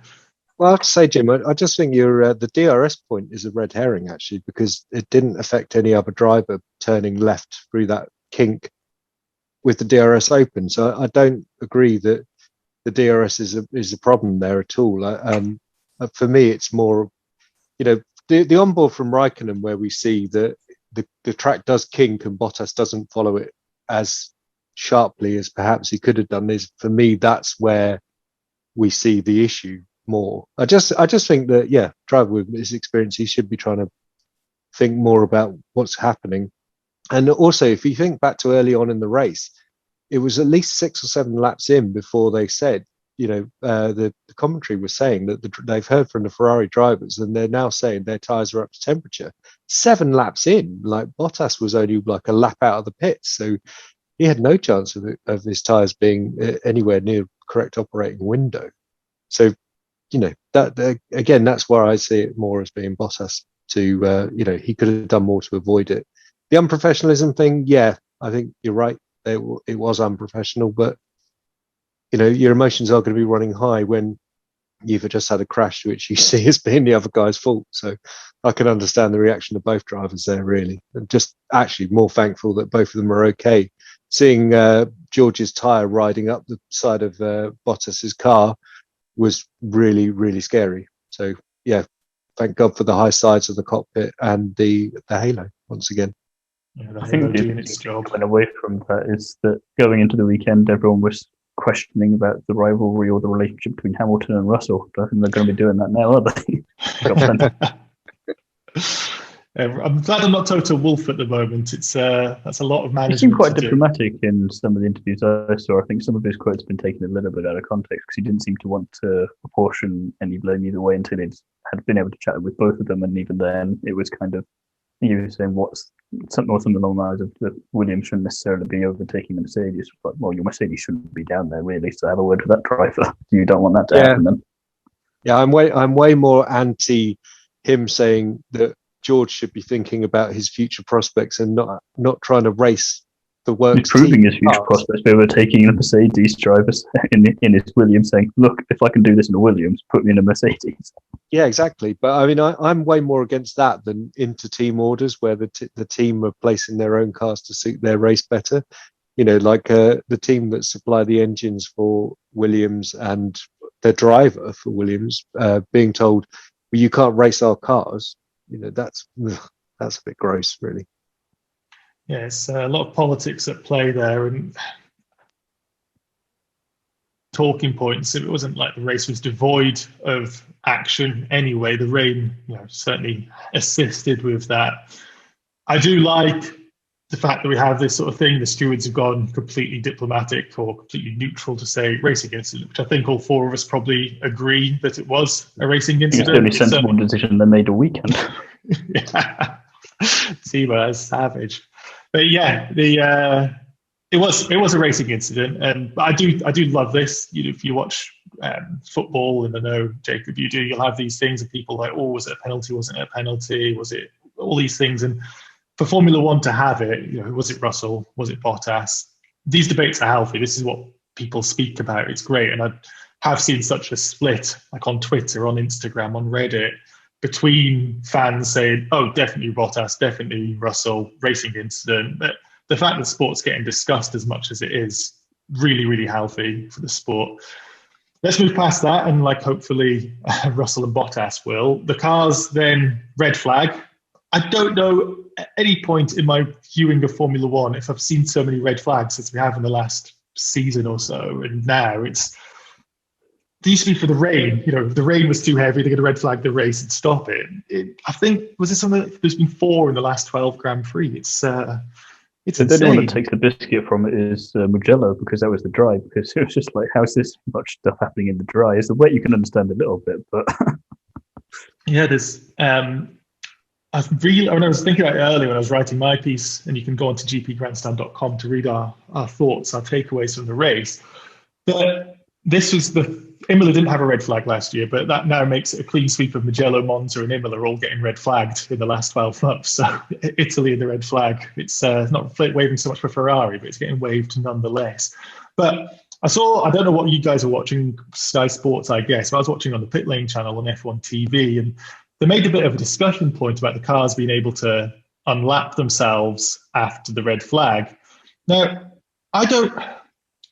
Well, I have to say, Jim, I just think the DRS point is a red herring, actually, because it didn't affect any other driver turning left through that kink with the DRS open. So I don't agree that the DRS is a problem there at all. For me, it's more, the onboard from Raikkonen, where we see that the track does kink and Bottas doesn't follow it as sharply as perhaps he could have done, is, for me, that's where we see the issue more. I just think that, driver with his experience, he should be trying to think more about what's happening. And also, if you think back to early on in the race, it was at least 6 or 7 laps in before they said, the commentary was saying that they've heard from the Ferrari drivers, and they're now saying their tyres are up to temperature. 7 laps in, like Bottas was only like a lap out of the pits, so he had no chance of his tyres being anywhere near correct operating window. So, that again, that's where I see it more as being Bottas to, he could have done more to avoid it. The unprofessionalism thing, I think you're right. It was unprofessional, but your emotions are going to be running high when you've just had a crash, which you see as being the other guy's fault. So I can understand the reaction of both drivers there, really. And just actually more thankful that both of them are okay. Seeing George's tyre riding up the side of Bottas's car was really, really scary. So thank God for the high sides of the cockpit and the halo once again. I think the job went away from that is that going into the weekend, everyone was questioning about the rivalry or the relationship between Hamilton and Russell. I think they're going to be doing that now, are they? I'm glad I'm not Toto Wolff at the moment. It's that's a lot of management. He seemed quite diplomatic in some of the interviews I saw. I think some of his quotes have been taken a little bit out of context because he didn't seem to want to apportion any blame either way until he had been able to chat with both of them, and even then, it was kind of, he was saying something along the lines of that Williams shouldn't necessarily be overtaking the Mercedes. But, well, your Mercedes shouldn't be down there, really, so have a word with that driver. You don't want that to happen then. Yeah, I'm way more anti him saying that George should be thinking about his future prospects and not trying to race the work. He's proving his future prospects by overtaking the Mercedes drivers in his Williams, saying, look, if I can do this in a Williams, put me in a Mercedes. Yeah, exactly. But I mean, I'm way more against that than inter-team orders where the team are placing their own cars to suit their race better. The team that supply the engines for Williams and the driver for Williams being told, well, you can't race our cars. That's a bit gross, really. Yeah, it's a lot of politics at play there, and talking points. It wasn't like the race was devoid of action anyway. The rain, certainly assisted with that. I do like the fact that we have this sort of thing. The stewards have gone completely diplomatic or completely neutral to say racing incident, which I think all 4 of us probably agree that it was a racing incident. It's the only sensible decision they made a weekend. Yeah. Thiemo is savage. But yeah, it was a racing incident, and I do love this. If you watch football, and I know Jacob, you do, you'll have these things of people like, oh, was it a penalty? Wasn't it a penalty? Was it all these things? And for Formula One to have it, was it Russell? Was it Bottas? These debates are healthy. This is what people speak about. It's great, and I have seen such a split, like on Twitter, on Instagram, on Reddit, between fans saying, oh, definitely Bottas, definitely Russell, racing incident. But the fact that sport's getting discussed as much as it is, really, really healthy for the sport. Let's move past that, and hopefully Russell and Bottas will. The cars then, red flag. I don't know at any point in my viewing of Formula One if I've seen so many red flags as we have in the last season or so. And now it used to be for the rain. If the rain was too heavy, they're going to red flag the race and stop it. I think, was it something? There's been 4 in the last 12 Grand Prix. It's the only one that takes the biscuit from it is Mugello, because that was the dry. Because it was just like, how's this much stuff happening in the dry? It's the wet you can understand a little bit, but yeah, there's. When I was thinking about it earlier when I was writing my piece, and you can go on to gpgrandstand.com to read our thoughts, our takeaways from the race. But this was Imola didn't have a red flag last year, but that now makes it a clean sweep of Mugello, Monza, and Imola all getting red flagged in the last 12 months. So Italy and the red flag, it's not waving so much for Ferrari, but it's getting waved nonetheless. But I don't know what you guys are watching, Sky Sports, I guess, but I was watching on the Pit Lane channel on F1 TV, and they made a bit of a discussion point about the cars being able to unlap themselves after the red flag. Now,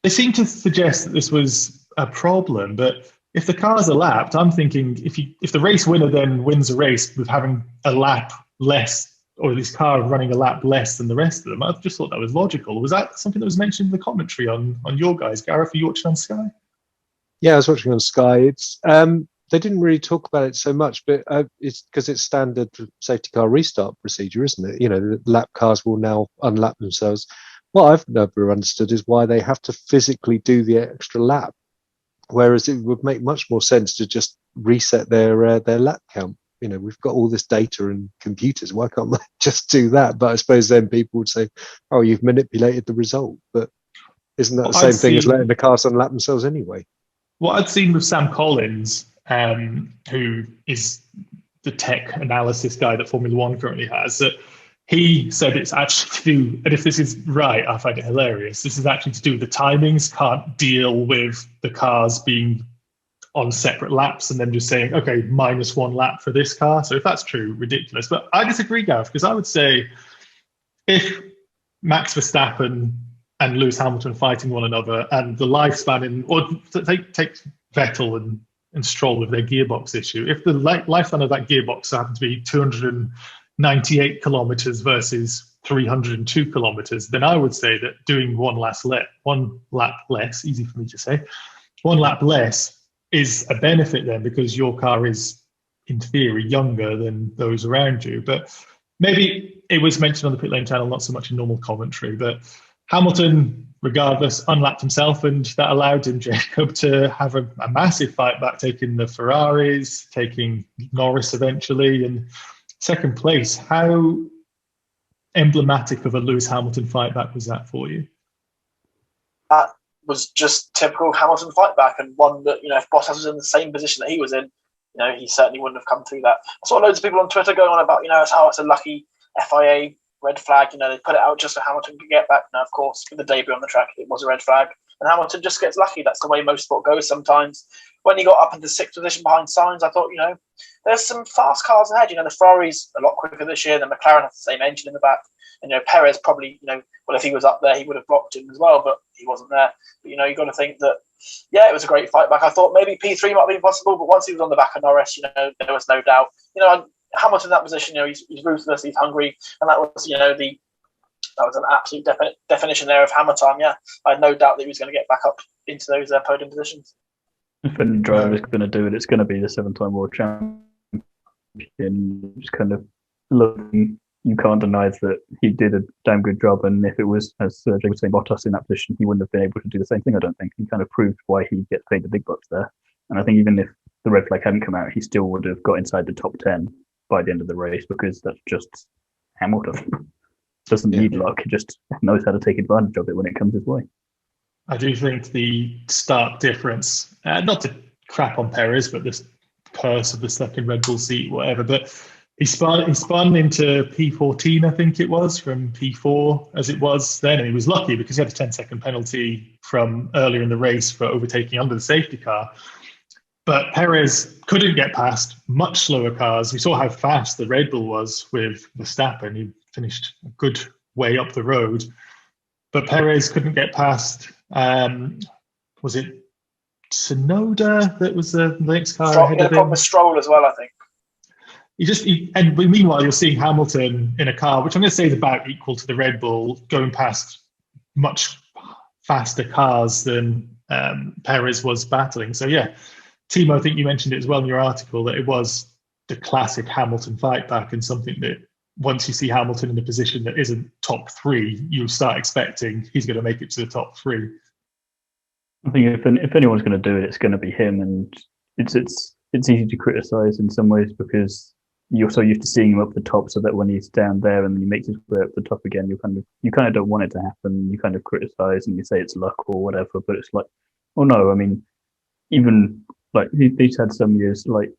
they seem to suggest that this was a problem, but if the cars are lapped, I'm thinking if the race winner then wins a race with having a lap less, or this car running a lap less than the rest of them, I just thought that was logical. Was that something that was mentioned in the commentary on your guys? Gareth, are you watching on Sky? Yeah, I was watching on Sky. They didn't really talk about it so much, but it's because it's standard safety car restart procedure, isn't it? The lap cars will now unlap themselves. What I've never understood is why they have to physically do the extra lap, whereas it would make much more sense to just reset their lap count. We've got all this data and computers. Why can't they just do that? But I suppose then people would say, oh, you've manipulated the result. But isn't that the same thing as letting the cars unlap themselves anyway? What I'd seen with Sam Collins, who is the tech analysis guy that Formula One currently has, that he said it's actually to do, and if this is right, I find it hilarious, this is actually to do with the timings, can't deal with the cars being on separate laps and then just saying, okay, -1 lap for this car. So if that's true, ridiculous. But I disagree, Gareth, because I would say if Max Verstappen and Lewis Hamilton fighting one another, and the lifespan or take Vettel and Stroll with their gearbox issue, if the lifespan of that gearbox happened to be 298 kilometers versus 302 kilometers, then I would say that doing one lap less, easy for me to say, one lap less is a benefit then, because your car is in theory younger than those around you. But maybe it was mentioned on the Pit Lane channel, not so much in normal commentary, but Hamilton, regardless, unlapped himself, and that allowed him, Jacob, to have a massive fight back, taking the Ferraris, taking Norris eventually, and second place. How emblematic of a Lewis Hamilton fight back was that for you? That was just typical Hamilton fight back, and one that, if Bottas was in the same position that he was in, he certainly wouldn't have come through that. I saw loads of people on Twitter going on about, it's how it's a lucky FIA red flag. They put it out just so Hamilton could get back. Now, of course, with the debut on the track, it was a red flag, and Hamilton just gets lucky. That's the way most sport goes sometimes. When he got up into 6th position behind Sainz, I thought, there's some fast cars ahead. The Ferrari's a lot quicker this year. The McLaren has the same engine in the back. And, Perez probably, if he was up there, he would have blocked him as well, but he wasn't there. But, you've got to think that, it was a great fight back. I thought maybe P3 might be possible, but once he was on the back of Norris, there was no doubt. Hamilton in that position, he's ruthless, he's hungry, and that was, that was an absolute definition there of hammer time. Yeah, I had no doubt that he was going to get back up into those podium positions. If any driver's going to do it, it's going to be the 7-time world champion. Just kind of looking, you can't deny that he did a damn good job. And if it was, as Jacob was saying, Bottas in that position, he wouldn't have been able to do the same thing. I don't think he kind of proved why he gets paid the big bucks there. And I think even if the red flag hadn't come out, he still would have got inside the top 10 by the end of the race, because that's just Hamilton. Doesn't need luck, he just knows how to take advantage of it when it comes his way. I do think the stark difference, not to crap on Perez, but this curse of the second Red Bull seat, whatever, but he spun into P14, I think it was, from P4 as it was then. And he was lucky because he had a 10-second penalty from earlier in the race for overtaking under the safety car. But Perez couldn't get past much slower cars. We saw how fast the Red Bull was with Verstappen. He finished a good way up the road. But Perez couldn't get past, was it Tsunoda that was the next car ahead of him? With Stroll as well, I think. And meanwhile, you're seeing Hamilton in a car, which I'm going to say is about equal to the Red Bull, going past much faster cars than Perez was battling. So yeah, Thiemo, I think you mentioned it as well in your article, that it was the classic Hamilton fight back, and something that once you see Hamilton in a position that isn't top three, you start expecting he's going to make it to the top three. I think if anyone's going to do it, it's going to be him, and it's easy to criticise in some ways because you're so used to seeing him up the top, so that when he's down there and then he makes his way up the top again, you kind of don't want it to happen. You kind of criticise and you say it's luck or whatever, but it's like, oh no, I mean, even like he's had some years like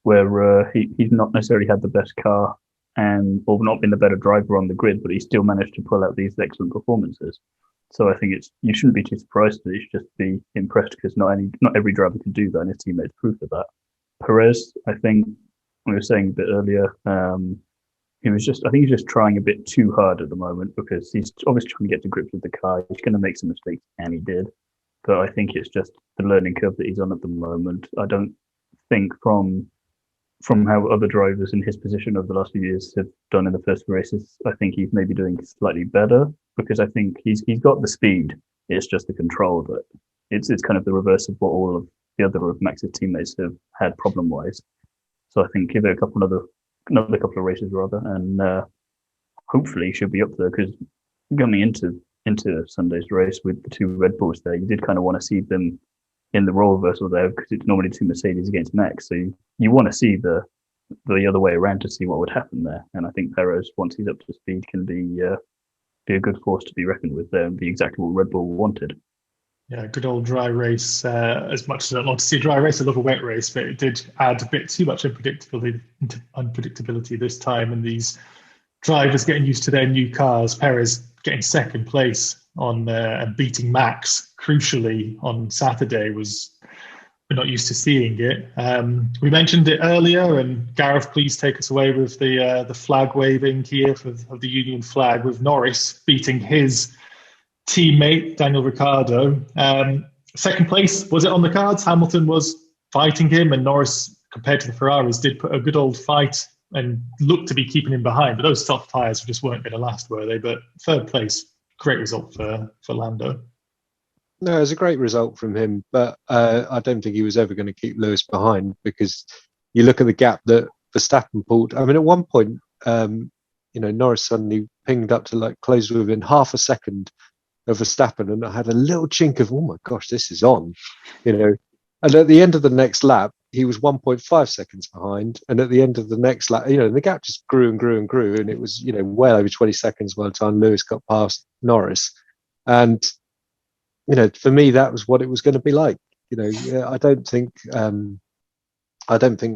where he's not necessarily had the best car or not been the better driver on the grid, but he still managed to pull out these excellent performances. So I think you shouldn't be too surprised that you should just be impressed because not every driver can do that, and his teammates proof of that. Perez, I think we were saying a bit earlier, I think he's just trying a bit too hard at the moment because he's obviously trying to get to grips with the car. He's going to make some mistakes, and he did. But I think it's just the learning curve that he's on at the moment. I don't think from how other drivers in his position over the last few years have done in the first few races, I think he's maybe doing slightly better because I think he's got the speed. It's just the control of it. It's kind of the reverse of what all of the other of Max's teammates have had problem-wise. So I think give it another couple of races rather, and hopefully he should be up there because coming into Sunday's race with the two Red Bulls there, you did kind of want to see them in the role reversal there because it's normally two Mercedes against Max. So you want to see the other way around to see what would happen there. And I think Perez, once he's up to speed, can be a good force to be reckoned with there and be exactly what Red Bull wanted. Yeah, good old dry race. As much as I don't want to see a dry race, I love a wet race, but it did add a bit too much unpredictability this time. And these drivers getting used to their new cars. Perez getting second place on and beating Max crucially on Saturday we're not used to seeing it. We mentioned it earlier, and Gareth, please take us away with the flag waving here of the Union flag with Norris beating his teammate Daniel Ricciardo. Second place, was it on the cards? Hamilton was fighting him, and Norris, compared to the Ferraris, did put a good old fight and looked to be keeping him behind. But those soft tyres just weren't going to last, were they? But third place, great result for Lando. No, it was a great result from him, but I don't think he was ever going to keep Lewis behind because you look at the gap that Verstappen pulled. I mean, at one point, Norris suddenly pinged up to like close within half a second of Verstappen, and I had a little chink of, oh my gosh, this is on, And at the end of the next lap, he was 1.5 seconds behind, and at the end of the next lap, the gap just grew and grew and grew, and it was, well over 20 seconds by the time Lewis got past Norris, and for me, that was what it was going to be like. I don't think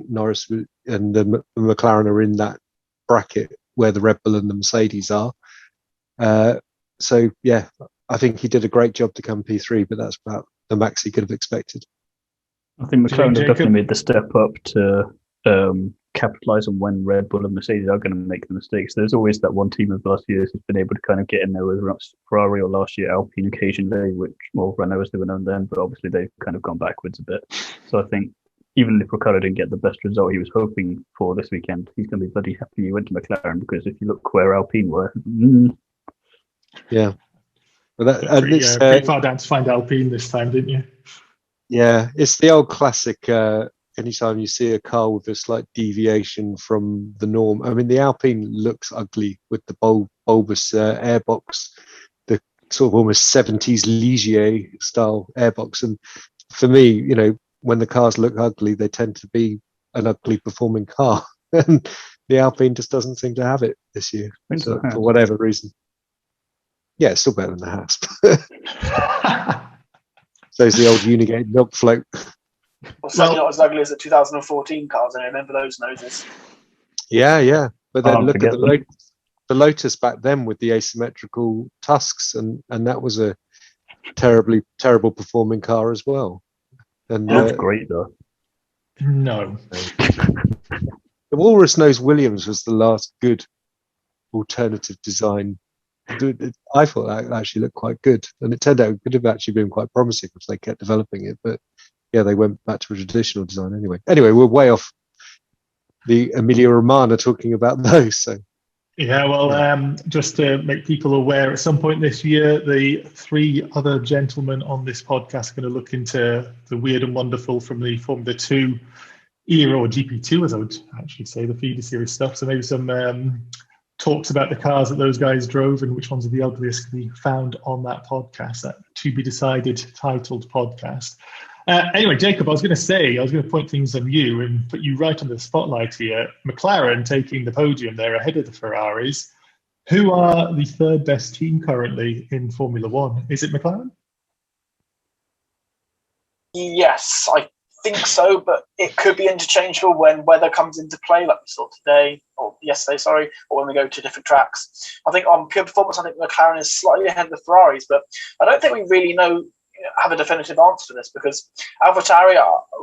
Norris and the McLaren are in that bracket where the Red Bull and the Mercedes are. So yeah, I think he did a great job to come P3, but that's about the max he could have expected. I think McLaren have definitely made the step up to capitalise on when Red Bull and Mercedes are going to make the mistakes. There's always that one team of the last few years who's been able to kind of get in there, whether it's Ferrari or last year Alpine occasionally, which, well, Renault as they were known then, but obviously they've kind of gone backwards a bit. So I think even if Ricciardo didn't get the best result he was hoping for this weekend, he's going to be bloody happy he went to McLaren, because if you look where Alpine were... Yeah. Well, pretty far down to find Alpine this time, didn't you? Yeah, it's the old classic. Anytime you see a car with a slight deviation from the norm, I mean, the Alpine looks ugly with the bulbous airbox, the sort of almost 70s Ligier style airbox. And for me, when the cars look ugly, they tend to be an ugly performing car. And the Alpine just doesn't seem to have it this year for whatever reason. Yeah, it's still better than the Haas. So it's the old Unigate milk float. Well, certainly not as ugly as the 2014 cars. I remember those noses. Yeah. But then look at the Lotus back then with the asymmetrical tusks, and that was a terrible performing car as well. And that's great though. No. The Walrus Nose Williams was the last good alternative design. I thought that actually looked quite good, and it turned out it could have actually been quite promising if they kept developing it. But yeah, they went back to a traditional design anyway. Anyway, we're way off the Emilia Romagna talking about those. So yeah, well, just to make people aware, at some point this year, the three other gentlemen on this podcast are going to look into the weird and wonderful from the Formula 2 era, or GP2, as I would actually say, the feeder series stuff. So maybe some talks about the cars that those guys drove and which ones are the ugliest can be found on that podcast, that to be decided titled podcast. Anyway, Jacob, I was going to point things on you and put you right on the spotlight here. McLaren taking the podium there ahead of the Ferraris. Who are the third best team currently in Formula One? Is it McLaren? Yes, I think so, but it could be interchangeable when weather comes into play, like we saw today, or yesterday, or when we go to different tracks. I think on pure performance, I think McLaren is slightly ahead of the Ferraris, but I don't think we really have a definitive answer for this, because AlphaTauri,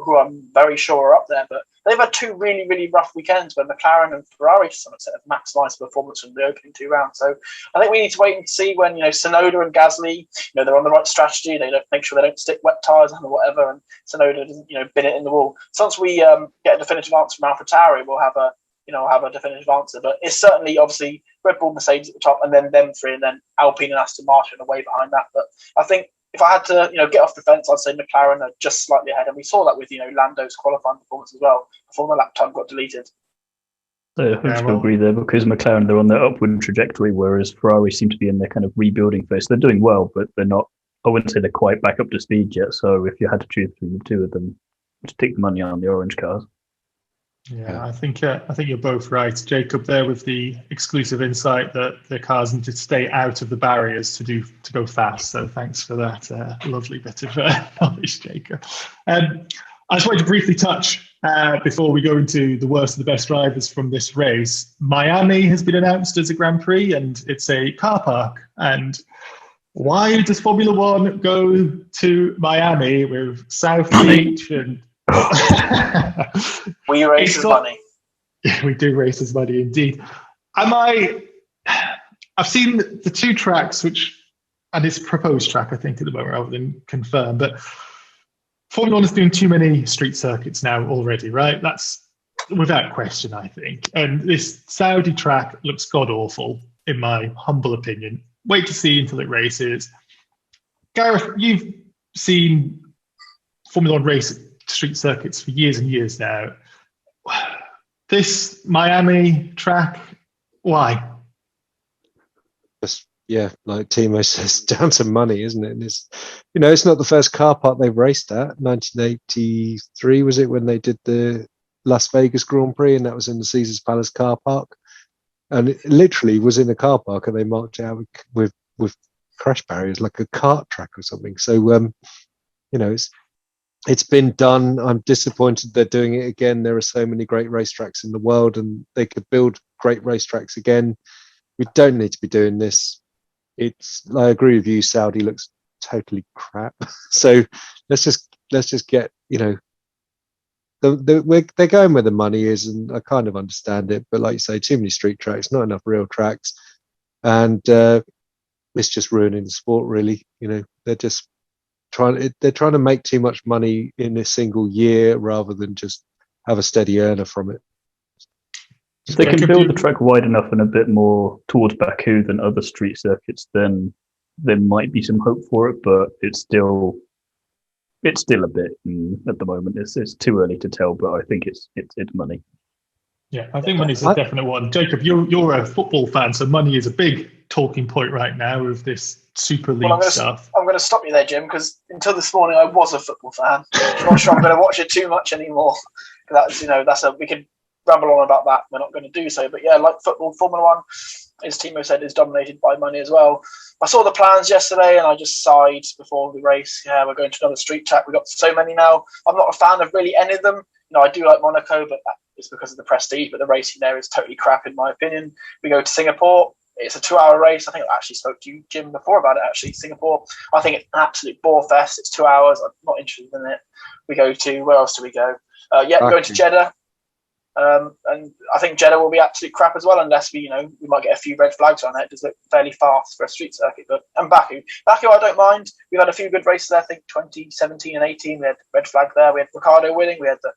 who I'm very sure are up there, but they've had two really, really rough weekends where McLaren and Ferrari to some extent have maximised performance from the opening two rounds. So I think we need to wait and see when, Tsunoda and Gasly, they're on the right strategy. They don't make sure they don't stick wet tyres or whatever, and Tsunoda doesn't, bin it in the wall. So once we get a definitive answer from AlphaTauri, we'll have a definitive answer. But it's certainly obviously Red Bull, Mercedes at the top, and then them three, and then Alpine and Aston Martin away behind that. But I think if I had to, get off the fence, I'd say McLaren are just slightly ahead, and we saw that with, Lando's qualifying performance as well before the lap time got deleted. I have to agree there, because McLaren, they're on their upward trajectory, whereas Ferrari seem to be in their kind of rebuilding phase. They're doing well, but they're not. I wouldn't say they're quite back up to speed yet. So if you had to choose between the two of them, just take the money on the orange cars. Yeah, I think you're both right, Jacob. There with the exclusive insight that the cars need to stay out of the barriers to go fast. So thanks for that lovely bit of knowledge, Jacob. I just wanted to briefly touch before we go into the worst of the best drivers from this race. Miami has been announced as a Grand Prix, and it's a car park. And why does Formula One go to Miami with South Beach and we race as money. We do race as money indeed. I've seen the two tracks, and it's a proposed track, I think, at the moment, rather than confirmed. But Formula One is doing too many street circuits now already, right? That's without question, I think. And this Saudi track looks god awful, in my humble opinion. Wait to see until it races. Gareth, you've seen Formula One race street circuits for years and years now. This Miami track, why? Just, like Thiemo says, down to money, isn't it? And it's not the first car park they've raced at. 1983 was it when they did the Las Vegas Grand Prix, and that was in the Caesars Palace car park, and it literally was in a car park, and they marked it out with crash barriers like a kart track or something. So it's been done. I'm disappointed they're doing it again. There are so many great racetracks in the world, and they could build great racetracks again. We don't need to be doing this. I agree with you. Saudi looks totally crap. So let's just get, they're going where the money is, and I kind of understand it. But like you say, too many street tracks, not enough real tracks, and it's just ruining the sport. Really, they're just they're trying to make too much money in a single year rather than just have a steady earner from it. If they can build the track wide enough and a bit more towards Baku than other street circuits, then there might be some hope for it, but it's still a bit at the moment. It's too early to tell, but I think it's money. Yeah, I think money's a definite one. Jacob, you're a football fan, so money is a big talking point right now with this Super League stuff. I'm going to stop you there, Jim, because until this morning I was a football fan. I'm not sure I'm going to watch it too much anymore. We could ramble on about that. We're not going to do so. But yeah, like football, Formula One, as Thiemo said, is dominated by money as well. I saw the plans yesterday and I just sighed before the race. Yeah, we're going to another street track. We've got so many now. I'm not a fan of really any of them. I do like Monaco, but it's because of the prestige. But the racing there is totally crap, in my opinion. We go to Singapore. It's a 2-hour race. I think I actually spoke to you, Jim, before about it, actually. Singapore, I think it's an absolute bore fest. It's 2 hours. I'm not interested in it. We go to, where else do we go? Going to Jeddah. And I think Jeddah will be absolute crap as well, unless we might get a few red flags on it. It does look fairly fast for a street circuit. And Baku, I don't mind. We've had a few good races there. I think 2017 and 18, we had red flag there. We had Ricciardo winning. We had the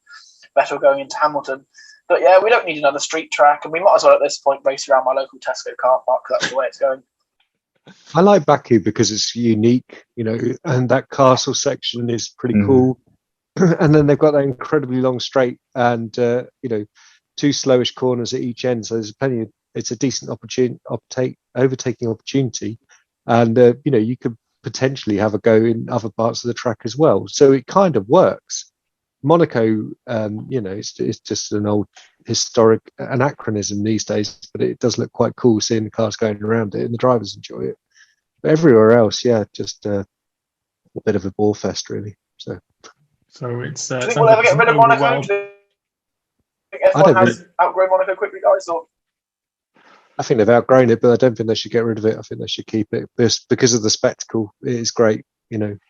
Vettel going into Hamilton. But yeah, we don't need another street track, and we might as well at this point race around my local Tesco car park. That's the way it's going. I like Baku because it's unique, and that castle section is pretty cool. And then they've got that incredibly long straight and, 2 slowish corners at each end. So there's it's a decent overtaking opportunity. And, you could potentially have a go in other parts of the track as well. So it kind of works. Monaco, it's just an old historic anachronism these days, but it does look quite cool seeing the cars going around it and the drivers enjoy it. But everywhere else, just a bit of a bore fest, really. So it's. Do you think we'll ever get rid of Monaco? Do you think everyone has outgrown Monaco quickly, guys? Or? I think they've outgrown it, but I don't think they should get rid of it. I think they should keep it because of the spectacle. It is great,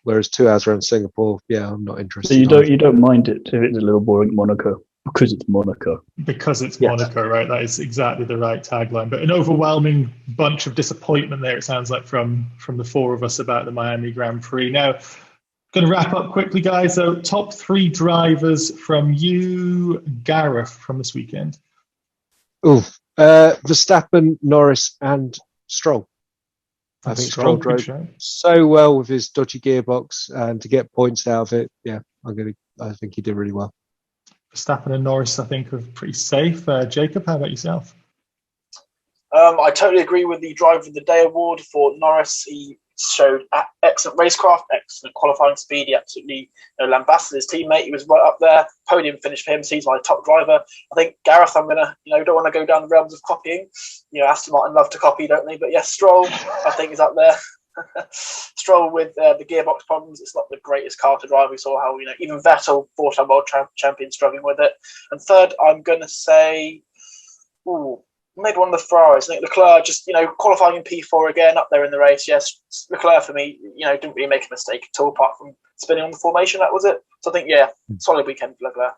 Whereas 2 hours around Singapore, I'm not interested. So you don't mind it if it's a little boring, Monaco, because it's Monaco. Because it's Monaco, right? That is exactly the right tagline. But an overwhelming bunch of disappointment there. It sounds like from the four of us about the Miami Grand Prix. Now, going to wrap up quickly, guys. So, top 3 drivers from you, Gareth, from this weekend. Verstappen, Norris, and Stroll. I think Stroll drove so well with his dodgy gearbox, and to get points out of it, I think he did really well. Verstappen and Norris, I think, are pretty safe. Jacob, how about yourself? I totally agree with the Driver of the Day award for Norris. He showed excellent racecraft, excellent qualifying speed. He absolutely lambasted his teammate. He was right up there. Podium finish for him. So he's my top driver. I think Gareth, I'm gonna, don't want to go down the realms of copying. Aston Martin love to copy, don't they? But yes, Stroll, I think is up there. Stroll with the gearbox problems. It's not the greatest car to drive. We saw how even Vettel, 4-time world champion, struggling with it. And third, I'm gonna say, maybe one of the Ferraris. I think Leclerc just, qualifying in P4 again, up there in the race. Yes, Leclerc for me, didn't really make a mistake at all, apart from spinning on the formation. That was it. So I think, solid weekend for Leclerc.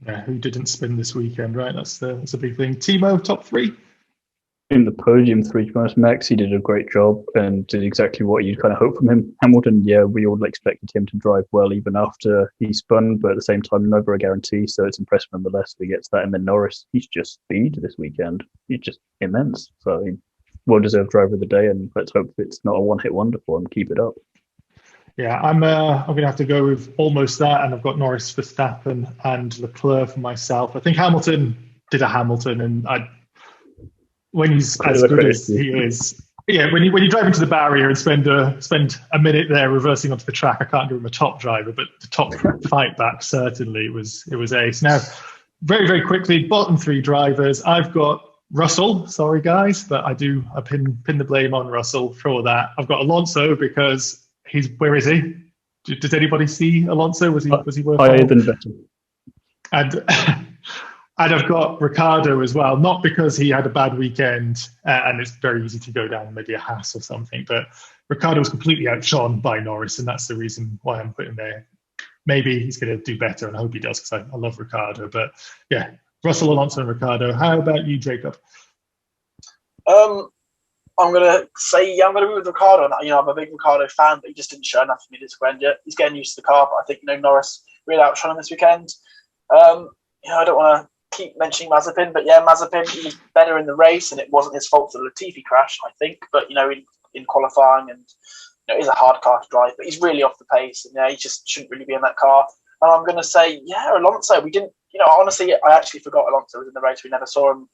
Yeah, who didn't spin this weekend, right? That's a big thing. Thiemo, top 3? In the podium, 3 to Max, he did a great job and did exactly what you'd kind of hope from him. Hamilton, we all expected him to drive well even after he spun, but at the same time, never a guarantee, so it's impressive nonetheless if he gets that. And then Norris, he's just speed this weekend. He's just immense. So well-deserved driver of the day, and let's hope it's not a one-hit wonder for him. Keep it up. Yeah, I'm going to have to go with almost that, and I've got Norris, Verstappen, and Leclerc for myself. I think Hamilton did a Hamilton, and when he's as good as he is, when you drive into the barrier and spend a minute there reversing onto the track, I can't give him a top driver, but the top fight back certainly it was ace. Now, very very quickly, bottom 3 drivers. I've got Russell. Sorry guys, but I pin the blame on Russell for that. I've got Alonso because where is he? Did anybody see Alonso? Was he worth higher than Vettel? And I've got Ricciardo as well, not because he had a bad weekend and it's very easy to go down maybe a Haas or something, but Ricciardo was completely outshone by Norris, and that's the reason why I'm putting there. Maybe he's going to do better, and I hope he does because I love Ricciardo. But yeah, Russell, Alonso, and Ricciardo. How about you, Jacob? I'm going to say, I'm going to be with Ricciardo. I'm a big Ricciardo fan, but he just didn't show enough for me this weekend yet. He's getting used to the car, but I think, Norris really outshone him this weekend. I don't want to keep mentioning Mazepin, but Mazepin, he was better in the race, and it wasn't his fault for the Latifi crash, I think. But, in qualifying, and it's a hard car to drive, but he's really off the pace, and he just shouldn't really be in that car. And I'm going to say, Alonso, we didn't, honestly, I actually forgot Alonso was in the race. We never saw him,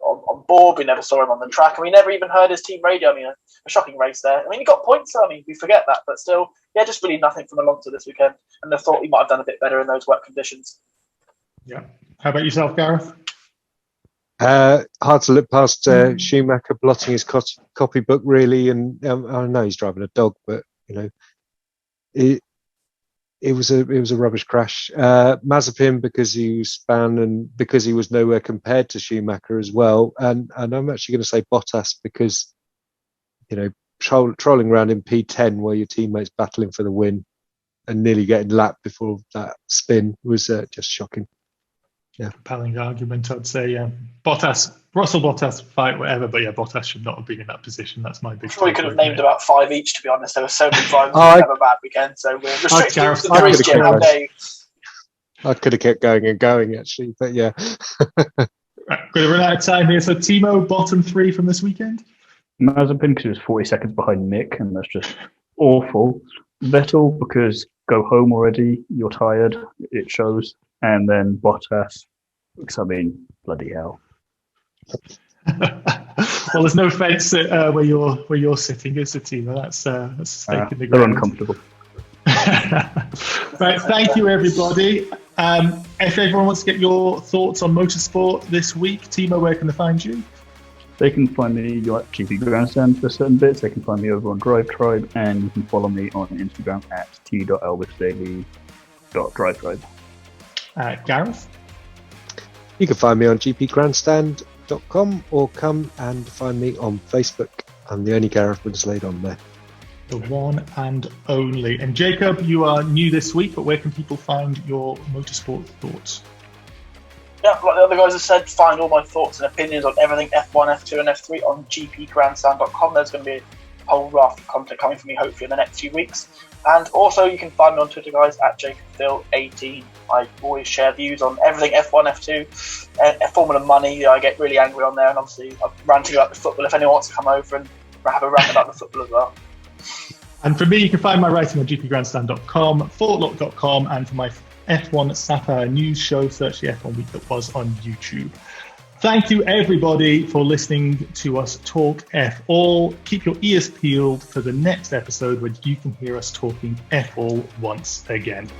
on board. We never saw him on the track, and we never even heard his team radio. A shocking race there. He got points. We forget that, but still, just really nothing from Alonso this weekend. And I thought he might have done a bit better in those wet conditions. Yeah, How about yourself, Gareth? Hard to look past Schumacher blotting his copybook, really. And I know he's driving a dog, but it was a rubbish crash. Mazepin, because he was spun and because he was nowhere compared to Schumacher as well. And I'm actually going to say Bottas because trolling around in P10 where your teammate's battling for the win and nearly getting lapped before that spin was just shocking. Yeah, compelling argument, I'd say. Russell Bottas, fight whatever, but yeah, Bottas should not have been in that position. That's my big. I'm sure we could have named about 5 each. To be honest, there were so many drivers who have a bad weekend, so we're restricted to the race, Jim. How dare you? I could have kept going and going, actually, but yeah. Right, going to run out of time here. So, Thiemo, bottom 3 from this weekend. Mazepin because he was 40 seconds behind Mick, and that's just awful. Vettel because go home already. You're tired. It shows. And then Bottas, because bloody hell. Well, there's no fence where you're sitting, is the team? That's a stake in the ground. They're uncomfortable. Right, thank you, everybody. If everyone wants to get your thoughts on motorsport this week, Thiemo, where can they find you? They can find me at GP Grandstand for certain bits. They can find me over on Drive Tribe, and you can follow me on Instagram at t.albers-daly.drivetribe. Gareth? You can find me on gpgrandstand.com or come and find me on Facebook. I'm the only Gareth Winslade on there. The one and only. And Jacob, you are new this week, but where can people find your motorsport thoughts? Yeah, like the other guys have said, find all my thoughts and opinions on everything F1, F2 and F3 on gpgrandstand.com. There's going to be a whole raft of content coming from me hopefully in the next few weeks. And also you can find me on Twitter, guys, at JacobPhil18. I always share views on everything F1, F2, and Formula Money. I get really angry on there, and obviously I'm ranting about the football if anyone wants to come over and have a rant about the football as well. And for me, you can find my writing on gpgrandstand.com, fortloc.com, and for my F1 Sapphire news show, search the F1 Week that was on YouTube. Thank you, everybody, for listening to us talk F all. Keep your ears peeled for the next episode where you can hear us talking F all once again.